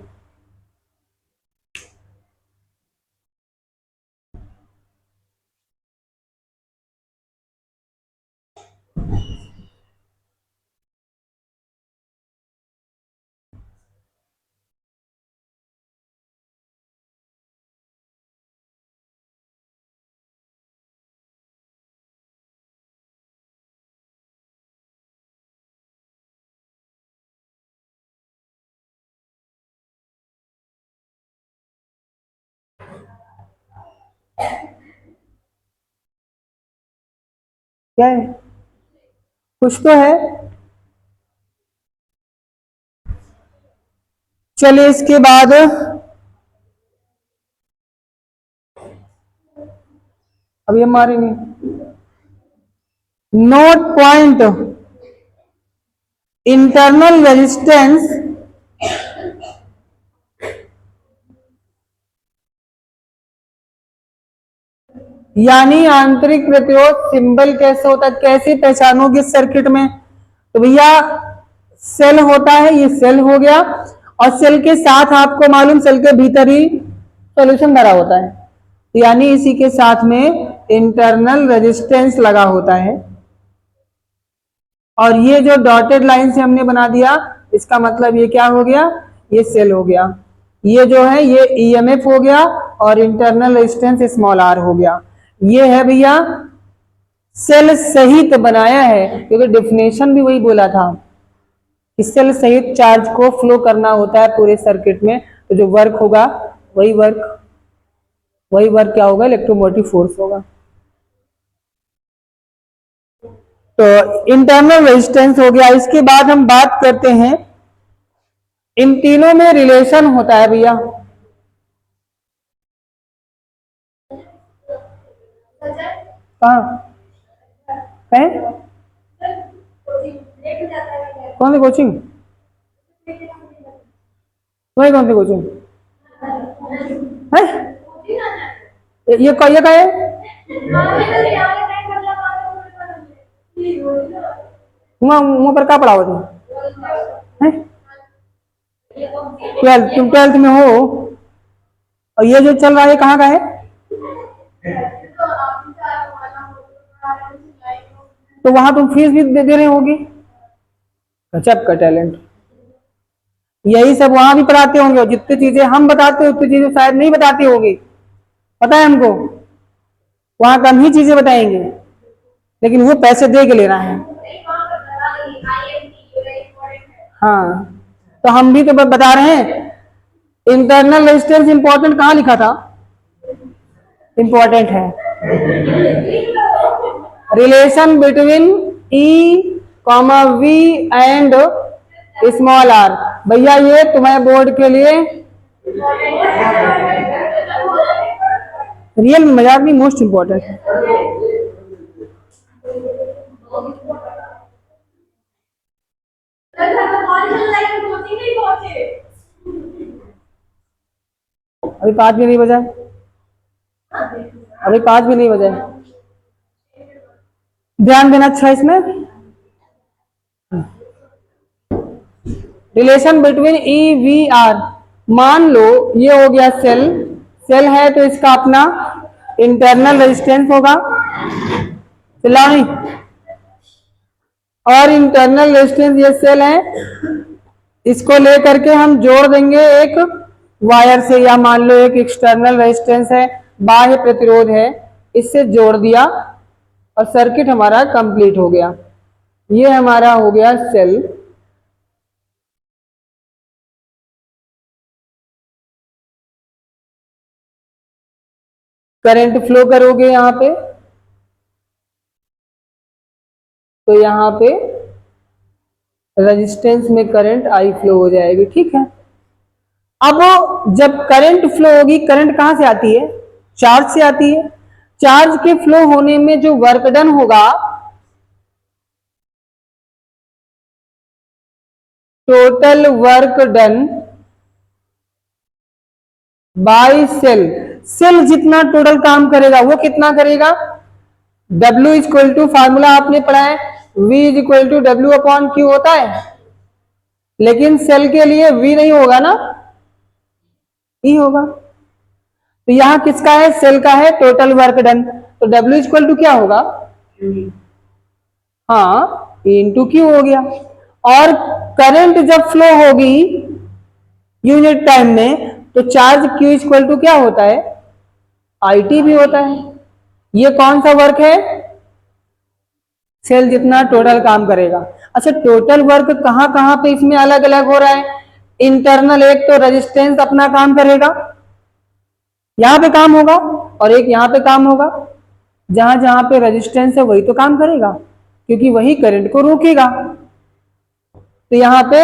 क्या है? कुछ तो है। चलिए इसके बाद अब ये मारेंगे नोट पॉइंट इंटरनल रेजिस्टेंस यानी आंतरिक प्रतिरोध सिंबल कैसे होता है, कैसे पहचानोगे सर्किट में? तो भैया सेल होता है, ये सेल हो गया, और सेल के साथ आपको मालूम सेल के भीतर ही सॉल्यूशन भरा होता है, यानी इसी के साथ में इंटरनल रेजिस्टेंस लगा होता है। और ये जो डॉटेड लाइन से हमने बना दिया, इसका मतलब ये क्या हो गया? ये सेल हो गया। ये जो है ये ईएमएफ हो गया और इंटरनल रेजिस्टेंस स्मॉल आर हो गया। ये है भैया सेल सहित बनाया है, क्योंकि डेफिनेशन भी वही बोला था कि सेल सहित चार्ज को फ्लो करना होता है पूरे सर्किट में। तो जो वर्क होगा वही वर्क क्या होगा? इलेक्ट्रोमोटिव फोर्स होगा। तो इंटरनल रेजिस्टेंस हो गया। इसके बाद हम बात करते हैं, इन तीनों में रिलेशन होता है भैया। कहाँ है? कौन सी कोचिंग? तुम्हारी कौन सी कोचिंग है? ये का है? वहां पर क्या पढ़ाओ तुम? तुम ट्वेल्थ में हो, और ये जो चल रहा है कहाँ का है? तो वहां तुम फीस भी दे रहे होगी। गजब का टैलेंट। यही सब वहां भी पढ़ाते होंगे, और जितनी चीजें हम बताते हैं उतनी चीजें शायद नहीं बताती होगी, पता है हमको। वहां कम ही चीजें बताएंगे, लेकिन वो पैसे दे के लेना है। हाँ, तो हम भी तो बता रहे हैं। इंटरनल रेजिस्टेंस इंपॉर्टेंट कहाँ लिखा था? इंपॉर्टेंट है। Relation between E comma V and small R. भैया ये तुम्हारे बोर्ड के लिए रियल मजाक नहीं, मोस्ट इंपॉर्टेंट है। अभी 5 भी नहीं बजा, अभी 5 भी नहीं बजा। ध्यान देना अच्छा इसमें। Relation between E V R, मान लो ये हो गया सेल, सेल है तो इसका अपना इंटरनल रेजिस्टेंस होगा, चिल्लाओ नहीं, और इंटरनल रेजिस्टेंस ये सेल है, इसको लेकर के हम जोड़ देंगे एक वायर से, या मान लो एक एक्सटर्नल रेजिस्टेंस है, बाह्य प्रतिरोध है, इससे जोड़ दिया और सर्किट हमारा कंप्लीट हो गया। ये हमारा हो गया सेल। करंट फ्लो करोगे यहां पे, तो यहां पे रेजिस्टेंस में करंट आई फ्लो हो जाएगी, ठीक है। अब जब करंट फ्लो होगी, करंट कहां से आती है? चार्ज से आती है। चार्ज के फ्लो होने में जो वर्क डन होगा total work done by cell, cell जितना टोटल काम करेगा वो कितना करेगा, W इक्वल टू, फार्मूला आपने पढ़ा है, V is equal to W upon Q होता है, लेकिन सेल के लिए V नहीं होगा ना, E होगा। तो यहां किसका है, सेल का है, टोटल वर्क डन, तो W इक्वल टू क्या होगा, हाँ E इंटू क्यू हो गया। और करंट जब फ्लो होगी यूनिट टाइम में, तो चार्ज Q इक्वल टू क्या होता है, IT भी होता है। ये कौन सा वर्क है, सेल जितना टोटल काम करेगा। अच्छा, टोटल वर्क कहां कहां पे इसमें अलग अलग हो रहा है, इंटरनल, एक तो रेजिस्टेंस अपना काम करेगा, यहां पे काम होगा, और एक यहां पे काम होगा। जहां जहां पे रेजिस्टेंस है वही तो काम करेगा, क्योंकि वही करंट को रोकेगा। तो यहां पे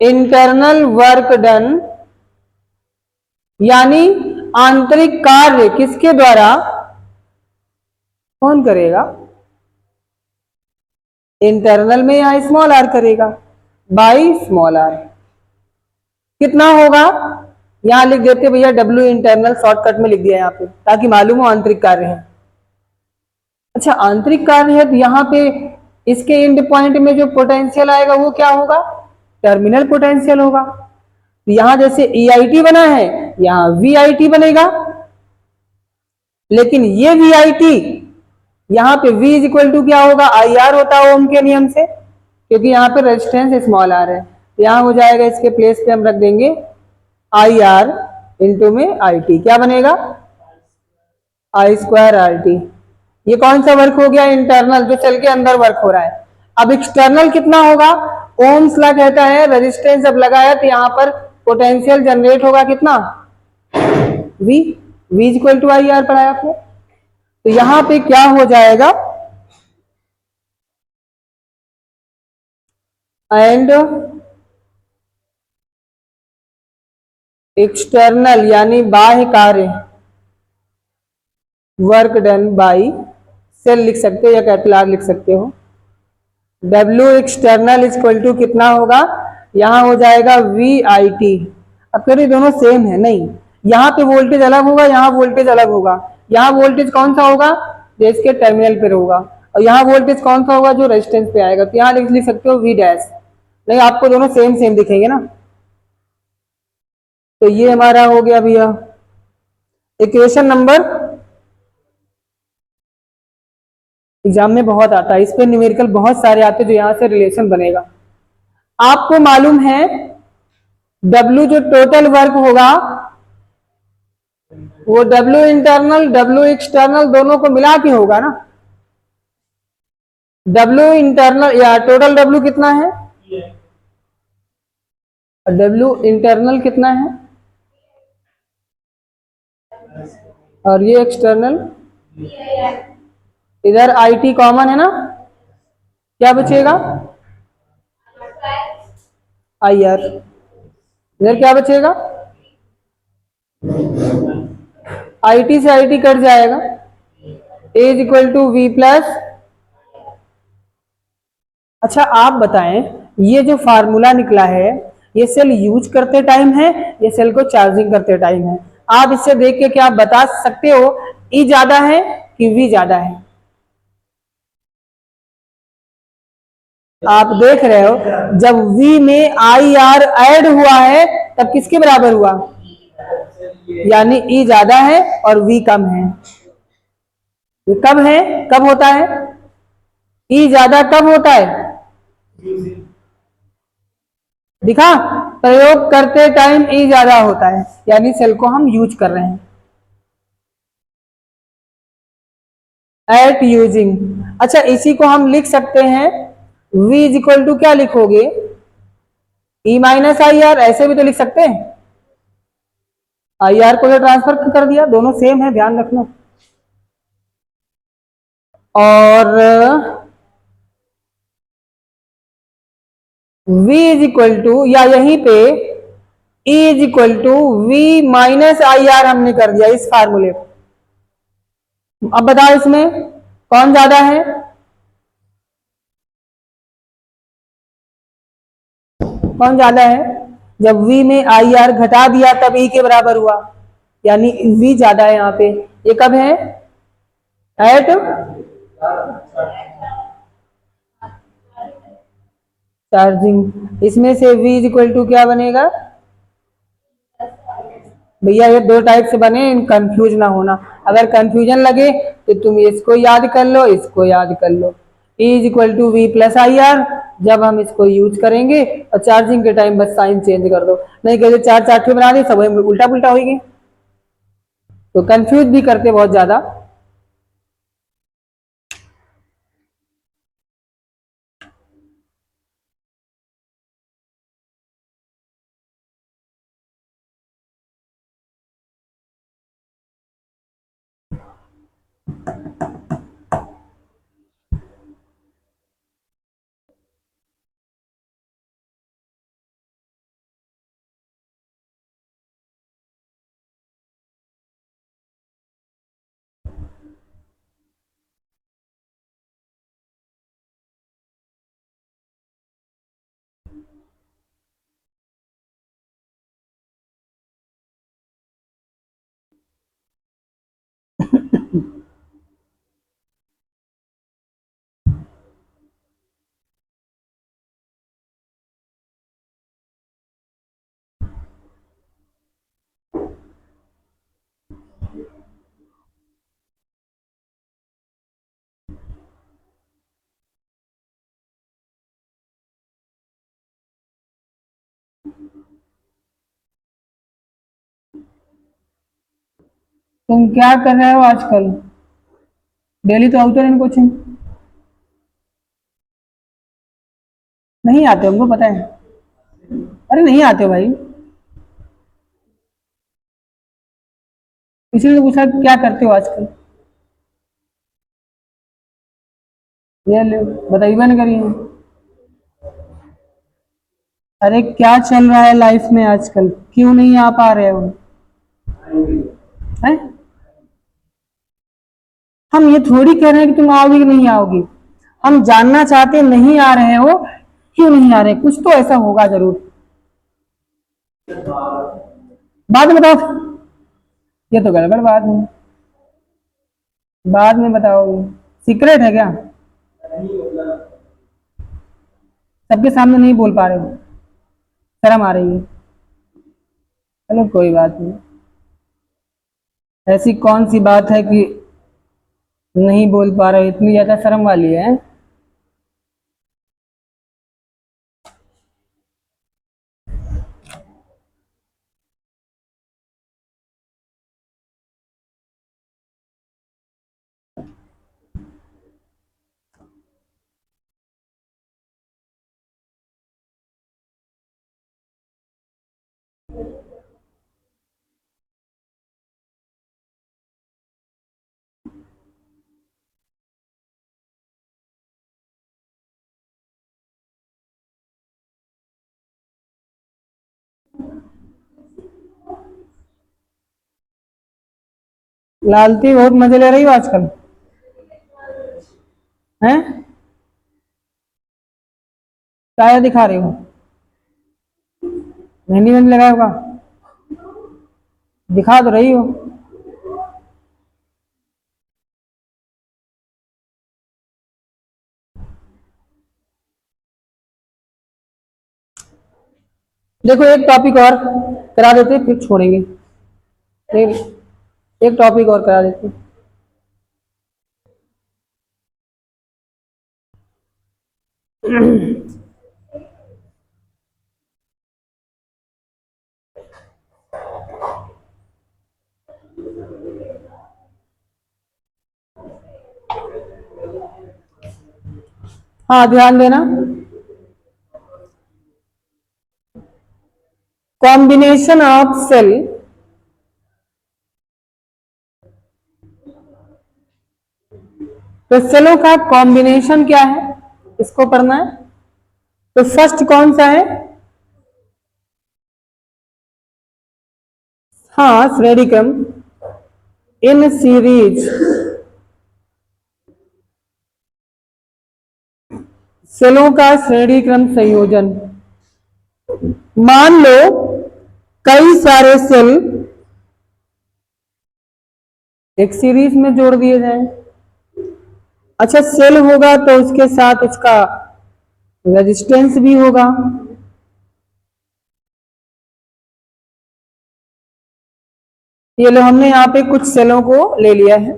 इंटरनल वर्क डन, यानी आंतरिक कार्य किसके द्वारा, कौन करेगा, इंटरनल में यहां स्मॉल आर करेगा, बाई स्मॉल आर। कितना होगा, यहां लिख देते भैया W इंटरनल, शॉर्टकट में लिख दिया यहां पे ताकि मालूम हो आंतरिक कार्य है। अच्छा, आंतरिक कार्य है तो यहां पे इसके एंड पॉइंट में जो पोटेंशियल आएगा वो क्या होगा, टर्मिनल पोटेंशियल होगा। तो यहां जैसे EIT बना है, यहां VIT बनेगा, लेकिन ये VIT यहां पे V इज इक्वल टू क्या होगा, IR होता है ओम के नियम से, क्योंकि यहाँ पे रेजिस्टेंस स्मॉल आर है। यहां हो जाएगा, इसके प्लेस पे हम रख देंगे IR इंटू में IT, क्या बनेगा, I स्क्वायर RT। ये कौन सा वर्क हो गया, इंटरनल, जो सेल के अंदर वर्क हो रहा है। अब एक्सटर्नल कितना होगा, ओम्स लॉ कहता है रेजिस्टेंस जब लगाया तो यहां पर पोटेंशियल जनरेट होगा कितना, V इक्वल टू IR पढ़ाया आपने। तो यहां पे क्या हो जाएगा, एंड एक्सटर्नल यानी बाह्य कार्य वर्क डन बाई सेल लिख सकते हो या कैपिटल R लिख सकते हो। W एक्सटर्नल इक्वल टू कितना होगा, यहां हो जाएगा VIT। अब कह रहे दोनों सेम है, नहीं, यहां पे वोल्टेज अलग होगा, यहां वोल्टेज अलग होगा। यहां वोल्टेज कौन सा होगा, जो इसके टर्मिनल पे होगा, और यहां वोल्टेज कौन सा होगा, जो रेजिस्टेंस पे आएगा। तो यहां लिख सकते हो V डैश, नहीं आपको दोनों सेम सेम दिखेंगे ना। तो ये हमारा हो गया भैया इक्वेशन नंबर, एग्जाम में बहुत आता है, इस पे न्यूमेरिकल बहुत सारे आते हैं, जो यहां से रिलेशन बनेगा। आपको मालूम है W जो टोटल वर्क होगा वो W इंटरनल W एक्सटर्नल दोनों को मिला के होगा ना। W इंटरनल या टोटल W कितना है, W इंटरनल कितना है, और ये एक्सटर्नल, इधर IT कॉमन है ना, क्या बचेगा, IR, इधर क्या बचेगा, IT से IT कट जाएगा, A is equal to V plus. अच्छा आप बताएं, ये जो फार्मूला निकला है ये सेल यूज करते टाइम है या सेल को चार्जिंग करते टाइम है। आप इससे देख के क्या आप बता सकते हो E ज्यादा है कि V ज्यादा है। आप देख रहे हो जब V में IR ऐड हुआ है तब किसके बराबर हुआ, यानी E ज्यादा है और V कम है। ये कब है, कब होता है, E ज्यादा कब होता है, दिखा, प्रयोग करते टाइम E ज्यादा होता है, यानी सेल को हम यूज कर रहे हैं, एट यूजिंग। अच्छा इसी को हम लिख सकते हैं V इज इक्वल टू क्या लिखोगे, E माइनस IR, ऐसे भी तो लिख सकते हैं, IR को ट्रांसफर कर दिया, दोनों सेम है, ध्यान रखना। और V इज इक्वल टू, या यहीं पे E is equal to V minus IR हमने कर दिया इस फार्मूले को। अब बताओ इसमें कौन ज्यादा है? कौन ज्यादा है? जब v में आई आर घटा दिया तब e के बराबर हुआ, यानी v ज्यादा है यहाँ पे। ये कब है? At charging. इसमें से v इज इक्वल टू क्या बनेगा भैया? ये दो टाइप से बने, कंफ्यूज ना होना। अगर कंफ्यूजन लगे तो तुम इसको याद कर लो, इसको याद कर लो। E is equal to V plus I R, जब हम इसको यूज करेंगे और चार्जिंग के टाइम बस साइन चेंज कर दो, नहीं कहते चार चार्ट बना दी सब उल्टा पुल्टा होगी, तो कंफ्यूज भी करते बहुत ज्यादा। तुम क्या कर रहे हो आजकल? डेली तो आउटर इन कोचिंग नहीं आते, हमको पता है। अरे नहीं आते हो भाई, इसीलिए तो पूछा क्या करते हो आजकल। ये ले बताइए ना करिए। अरे क्या चल रहा है लाइफ में आजकल, क्यों नहीं आ पा रहे हो? हैं? हम ये थोड़ी कह रहे हैं कि तुम आओगे कि नहीं आओगी, हम जानना चाहते नहीं आ रहे हो, क्यों नहीं आ रहे? कुछ तो ऐसा होगा जरूर, बाद में बताओ। ये तो गड़बड़, बाद में बताओगे। सीक्रेट है क्या? सबके सामने नहीं बोल पा रहे हो, शर्म आ रही है? चलो कोई बात नहीं, ऐसी कौन सी बात है कि नहीं बोल पा रहे हो, इतनी ज्यादा शर्म वाली है? लालती बहुत मजे ले रही हो आजकल, हैं? क्या दिखा रही हो? मेहंदी वेहंदी लगाया होगा, दिखा तो रही हो। देखो एक टॉपिक और करा देते फिर छोड़ेंगे, एक एक टॉपिक और करा देते। हाँ ध्यान देना, कॉम्बिनेशन ऑफ सेल तो सेलों का कॉम्बिनेशन क्या है, इसको पढ़ना है। तो फर्स्ट कौन सा है? हाँ रेडिकम इन सीरीज सेलों का श्रेणी क्रम संयोजन। मान लो कई सारे सेल एक सीरीज में जोड़ दिए जाएं। अच्छा, सेल होगा तो उसके साथ उसका रेजिस्टेंस भी होगा। ये लो, हमने यहां पे कुछ सेलों को ले लिया है।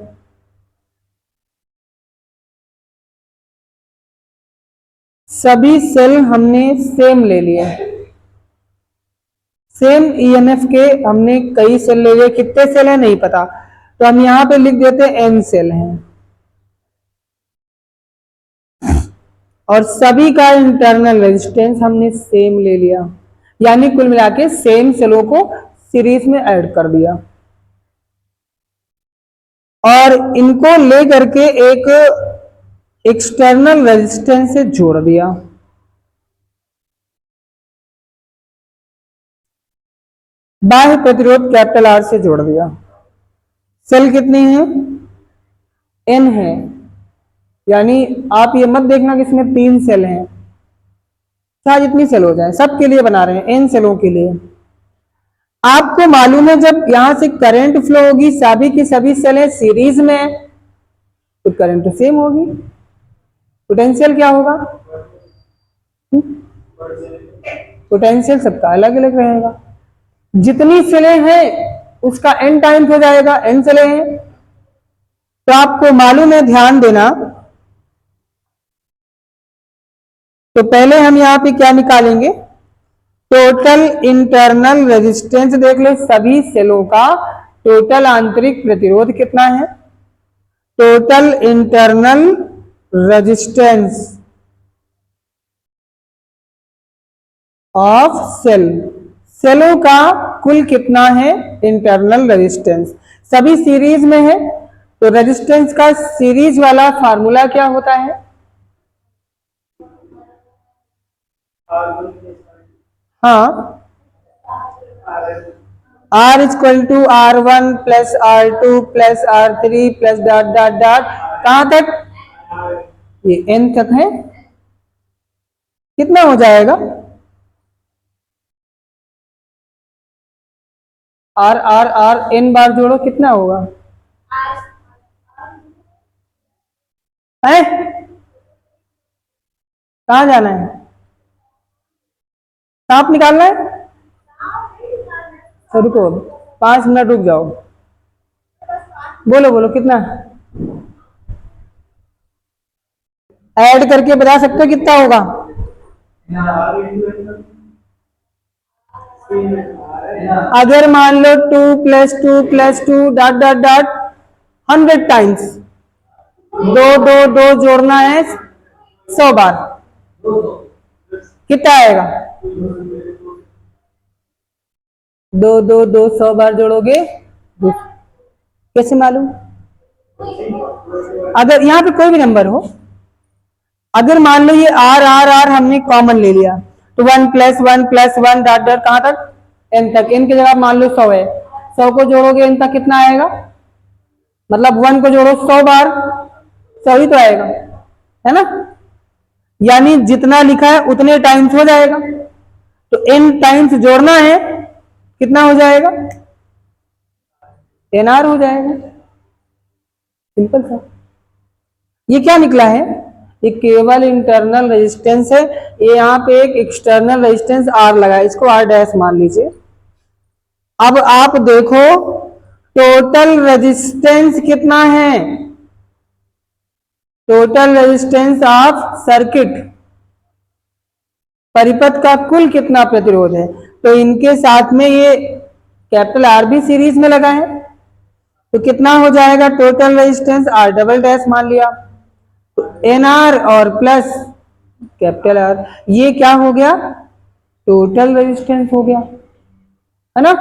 सभी सेल हमने सेम ले लिए, सेम ईएमएफ के हमने कई सेल ले लिए। कितने सेल है नहीं पता, तो हम यहां पे लिख देते हैं एन सेल हैं। और सभी का इंटरनल रेजिस्टेंस हमने सेम ले लिया, यानी कुल मिला के सेम सेलों को सीरीज में ऐड कर दिया और इनको ले करके एक एक्सटर्नल रेजिस्टेंस से जोड़ दिया। बाह्य प्रतिरोध कैपिटल आर से जोड़ दिया। सेल कितनी है? एन है, यानी आप ये मत देखना कि इसमें 3 सेल हैं, चाहे जितनी सेल हो जाए, सबके लिए बना रहे हैं, एन सेलों के लिए। आपको मालूम है जब यहां से करंट फ्लो होगी, सभी की सभी सेलें सीरीज में, तो करंट सेम होगी, पोटेंशियल क्या होगा? पोटेंशियल सबका अलग अलग रहेगा। जितनी सेलें हैं उसका एन टाइम्स हो जाएगा, एन सेलें हैं। तो आपको मालूम है, ध्यान देना, तो पहले हम यहां पे क्या निकालेंगे? टोटल इंटरनल रेजिस्टेंस देख ले, सभी सेलों का टोटल आंतरिक प्रतिरोध कितना है? Total internal resistance of cell, सेलों का कुल कितना है इंटरनल रेजिस्टेंस। सभी सीरीज में है, तो रेजिस्टेंस का सीरीज वाला फार्मूला क्या होता है? हाँ, R equal to R1 plus R2 plus R3 plus dot dot dot, कहां तक? ये n तक है। कितना हो जाएगा? R R R n बार जोड़ो, कितना होगा? है, कहां जाना है? सांप निकालना है? तो रुको, 5 मिनट रुक जाओ, बोलो बोलो कितना ऐड करके बता सकते हो कितना होगा? अगर मान लो 2 + 2 डॉट डॉट डॉट 100 टाइम्स, दो दो दो जोड़ना है 100 बार, कितना आएगा? 2 2 2 100 बार जोड़ोगे, कैसे मालूम? अगर यहां पे कोई भी नंबर हो, अगर मान लो ये आर आर आर हमने कॉमन ले लिया, तो 1 + 1 + 1 डॉट डॉट कहां तक? एन तक। एन की जगह मान लो 100 है, 100 को जोड़ोगे एन तक कितना आएगा? मतलब 1 को जोड़ो 100 बार, 100 ही तो आएगा, है ना? यानी जितना लिखा है उतने टाइम्स हो जाएगा, तो एन टाइम्स जोड़ना है, कितना हो जाएगा? एनआर हो जाएगा, सिंपल सा। ये क्या निकला है? ये केवल इंटरनल रेजिस्टेंस है, ये यहाँ पे एक एक्सटर्नल रेजिस्टेंस आर लगा है, इसको आर डैश मान लीजिए। अब आप देखो टोटल रेजिस्टेंस कितना है? टोटल रेजिस्टेंस ऑफ सर्किट, परिपथ का कुल कितना प्रतिरोध है? तो इनके साथ में ये कैपिटल आर भी सीरीज में लगा है, तो कितना हो जाएगा total resistance? R double dash मान लिया, एन आर और प्लस कैपिटल आर, ये क्या हो गया? टोटल रेजिस्टेंस हो गया, है ना?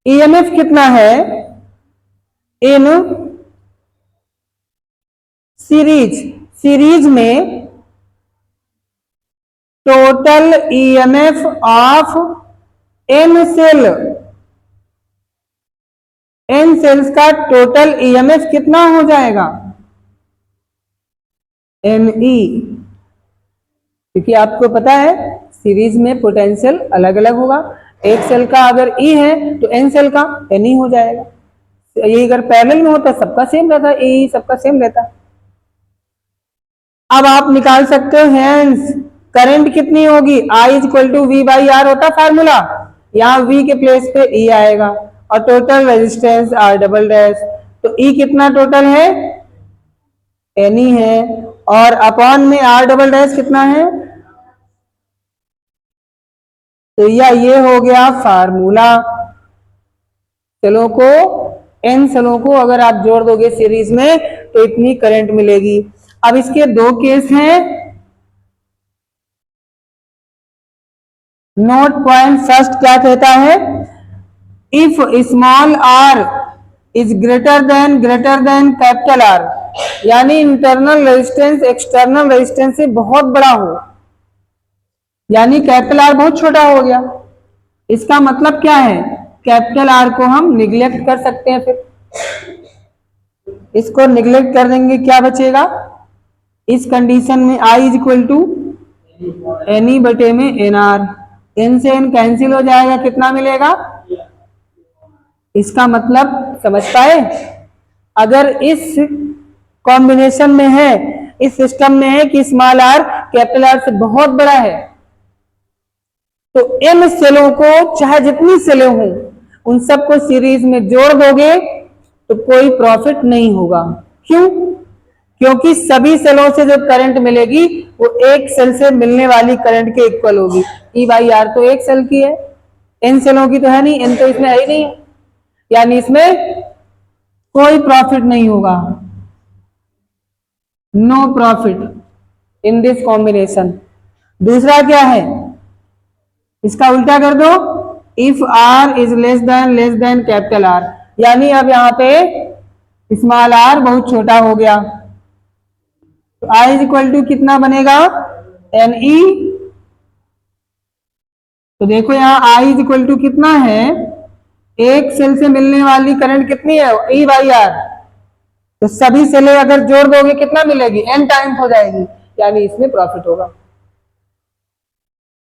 ईएमएफ कितना है इन सीरीज? सीरीज में total EMF of N cell, N cells का टोटल ईएमएफ कितना हो जाएगा? Ne, क्योंकि आपको पता है सीरीज में पोटेंशियल अलग अलग होगा। एक सेल का अगर E है तो n सेल का Ne हो जाएगा। ये अगर पैरेलल में होता सबका सेम रहता, ए सबका सेम रहता। अब आप निकाल सकते हो हेंस करंट कितनी होगी, I equal to V by R होता फार्मूला, यहाँ V के प्लेस पे E आएगा और total resistance R double dash, तो E कितना टोटल है, Ne है, और अपॉन में R डबल डैश कितना है, तो ये हो गया फार्मूला। सेलों को n सेलों को अगर आप जोड़ दोगे सीरीज में तो इतनी करंट मिलेगी। अब इसके दो केस हैं। नोट पॉइंट फर्स्ट क्या कहता है, if small r is greater than capital R, यानी इंटरनल रेजिस्टेंस एक्सटर्नल रेजिस्टेंस से बहुत बड़ा हो, यानी कैपिटल R बहुत छोटा हो गया। इसका मतलब क्या है, कैपिटल R को हम निग्लेक्ट कर सकते हैं, फिर इसको निग्लेक्ट कर देंगे, क्या बचेगा, इस कंडीशन में I is equal to N बटे में एन आर, एन से एन कैंसिल हो जाएगा, कितना मिलेगा, इसका मतलब समझ पाए, अगर इस कॉम्बिनेशन में है, इस सिस्टम में है कि स्मॉल आर कैपिटल आर से बहुत बड़ा है, तो इन सेलों को चाहे जितनी सेलें हों उन सबको सीरीज में जोड़ दोगे तो कोई प्रॉफिट नहीं होगा। क्यों, क्योंकि सभी सेलों से जो करंट मिलेगी वो एक सेल से मिलने वाली करंट के इक्वल होगी। ई बाई आर तो एक सेल की है, एन सेलों की तो है नहीं, एन तो इसमें है ही नहीं, यानी इसमें कोई प्रॉफिट नहीं होगा, no profit in this combination. दूसरा क्या है, इसका उल्टा कर दो, if R is less than capital R, यानी अब यहाँ पे स्मॉल आर बहुत छोटा हो गया, तो आई इज इक्वल टू कितना बनेगा, एन ई, तो देखो यहाँ आई इज इक्वल टू कितना है, एक सेल से मिलने वाली करंट कितनी है, ई बाई आर, तो सभी सेलें अगर जोड़ दोगे कितना मिलेगी, एन टाइम्स हो जाएगी, यानी इसमें प्रॉफिट होगा।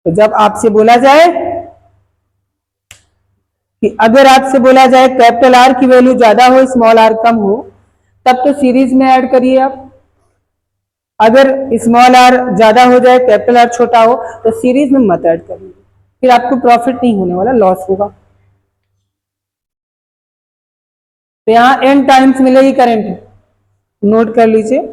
तो जब आपसे बोला जाए कि अगर आपसे बोला जाए कैपिटल आर की वैल्यू ज्यादा हो स्मॉल आर कम हो, तब तो सीरीज में ऐड करिए आप, अगर स्मॉल आर ज्यादा हो जाए कैपिटल आर छोटा हो तो सीरीज में मत ऐड करिए, फिर आपको प्रॉफिट नहीं होने वाला, लॉस होगा। तो यहाँ एन टाइम्स मिलेगी करंट, नोट कर लीजिए।